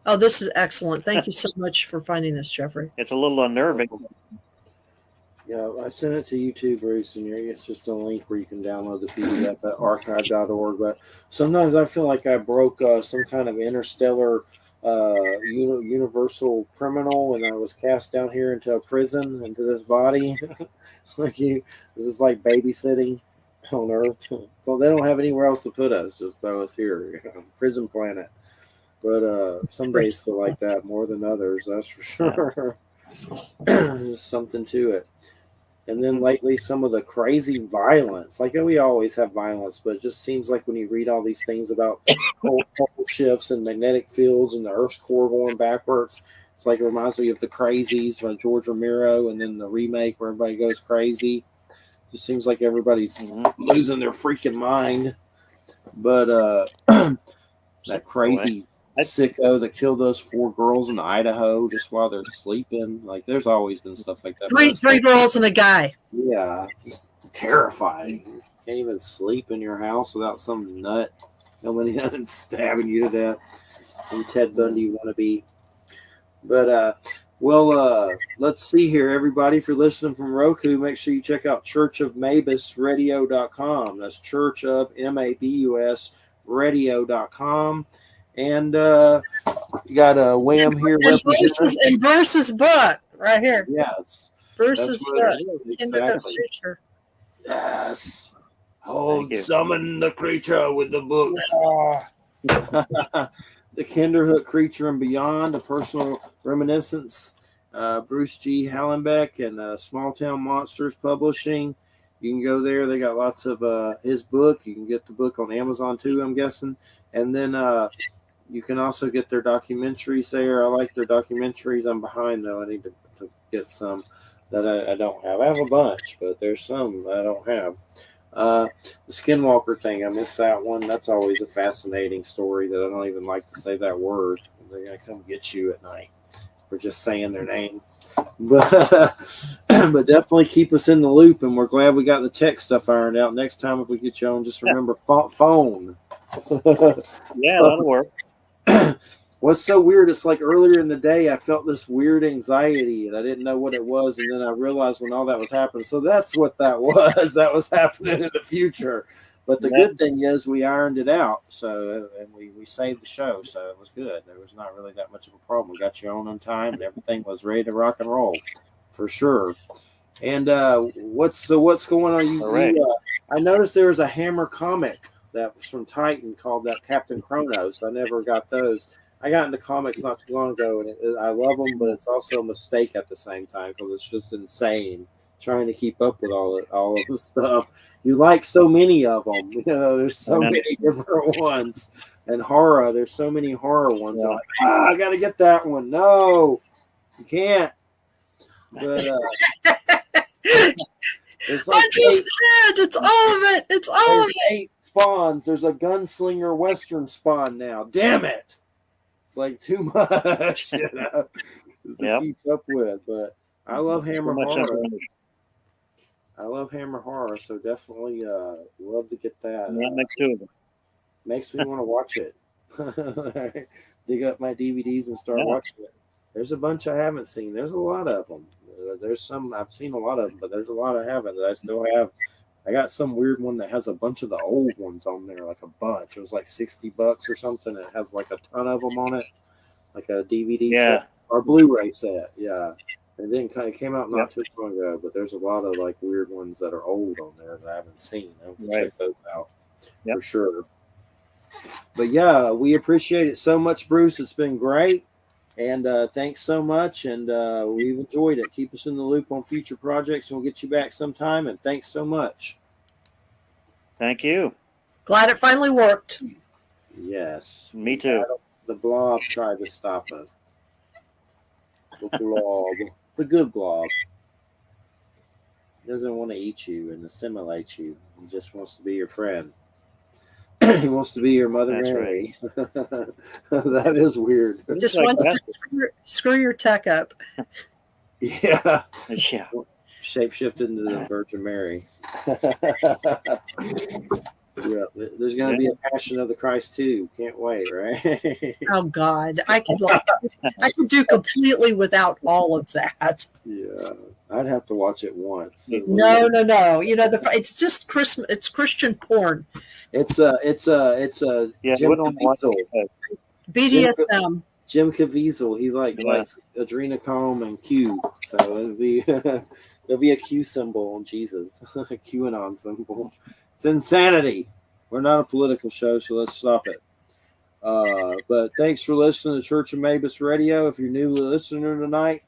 Oh, this is excellent. Thank you so much for finding this, Jeffrey. It's a little unnerving. Yeah, I sent it to you too, Bruce, and it's just a link where you can download the PDF at archive.org. But sometimes I feel like I broke some kind of interstellar universal criminal, and I was cast down here into a prison, into this body. It's like this is like babysitting on Earth. So they don't have anywhere else to put us, just throw us here, prison planet. But some days feel like that more than others, that's for sure. There's something to it. And then lately, some of the crazy violence. Like, we always have violence, but it just seems like when you read all these things about pole shifts and magnetic fields and the Earth's core going backwards, it's like it reminds me of The Crazies by George Romero, and then the remake where everybody goes crazy. It just seems like everybody's losing their freaking mind. But that crazy sicko that killed those 4 girls in Idaho just while they're sleeping. Like, there's always been stuff like that. Three girls and a guy. Yeah, just terrifying. You can't even sleep in your house without some nut coming in and stabbing you to death. Some Ted Bundy wannabe. But let's see here, everybody. If you're listening from Roku, make sure you check out churchofmabusradio.com. That's Church of Mabus radio.com. And you got a Wham here representing. And Bruce's book right here. Yes. Bruce's book. Exactly. Yes. Oh, summon the creature with the book. The Kinderhook Creature and Beyond, a personal reminiscence. Bruce G. Hallenbeck and Small Town Monsters Publishing. You can go there. They got lots of his book. You can get the book on Amazon too, I'm guessing. And then you can also get their documentaries there. I like their documentaries. I'm behind, though. I need to get some that I don't have. I have a bunch, but there's some that I don't have. The Skinwalker thing, I missed that one. That's always a fascinating story that I don't even like to say that word. They're going to come get you at night for just saying their name. But definitely keep us in the loop, and we're glad we got the tech stuff ironed out. Next time, if we get you on, just remember phone. Yeah, that'll work. What's so weird, it's like earlier in the day I felt this weird anxiety and I didn't know what it was, and then I realized when all that was happening, so that's what that was happening in the future. But the good thing is we ironed it out, so and we saved the show, so it was good. There was not really that much of a problem. We got you on time and everything was ready to rock and roll for sure. And what's going on? I noticed there was a Hammer comic that was from Titan called that Captain Kronos. I never got those. I got into comics not too long ago, and I love them, but it's also a mistake at the same time because it's just insane trying to keep up with all of the stuff. You like so many of them. There's so many different ones. And horror, there's so many horror ones. Yeah. Like, I got to get that one. No, you can't. But it's like it's all of it. It's all of it. 8 spawns. There's a gunslinger western spawn now. Damn it. It's like too much, to keep up with. But I love Hammer Horror. I love Hammer Horror, so definitely love to get that. Makes 2 of them. Makes me want to watch it. Dig up my DVDs and start watching it. There's a bunch I haven't seen. There's a lot of them. There's some I've seen a lot of them, but there's a lot I haven't that I still have. I got some weird one that has a bunch of the old ones on there, like a bunch. It was like $60 or something. It has like a ton of them on it, like a DVD set or Blu-ray set. Yeah, it came out not too long ago, but there's a lot of like weird ones that are old on there that I haven't seen. I have to check those out for sure. But yeah, we appreciate it so much, Bruce. It's been great. And thanks so much. And we've enjoyed it. Keep us in the loop on future projects, and we'll get you back sometime. And thanks so much. Thank you. Glad it finally worked. Yes. Me too. The blob tried to stop us. The blob. The good blob. He doesn't want to eat you and assimilate you. He just wants to be your friend. He wants to be your Mother Mary. Right. That is weird. Just wants to Screw your tech up. Yeah. Yeah. Shapeshift into the Virgin Mary. Yeah, there's going to be a Passion of the Christ too. Can't wait, right? Oh God, I could do completely without all of that. Yeah, I'd have to watch it once. No. You know, it's just Christmas. It's Christian porn. It's a Yeah, Jim wouldn't want to watch Caviezel. it. BDSM. Jim Caviezel. He's like Yeah. likes adrenochrome and Q. So it'll be there'll be a Q symbol on Jesus, a QAnon symbol. It's insanity. We're not a political show, so let's stop it. But thanks for listening to Church of Mabus Radio. If you're new listener tonight,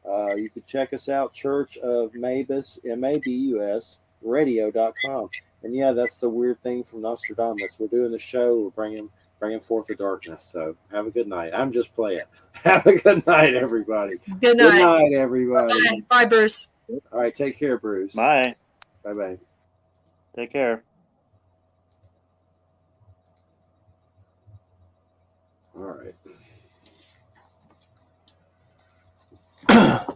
you can check us out, Church of Mabus, MABUS, radio.com. And yeah, that's the weird thing from Nostradamus. We're doing the show. We're bringing forth the darkness. So have a good night. I'm just playing. Have a good night, everybody. Good night. Good night, everybody. Bye, Bruce. All right, take care, Bruce. Bye. Bye-bye. Take care. All right.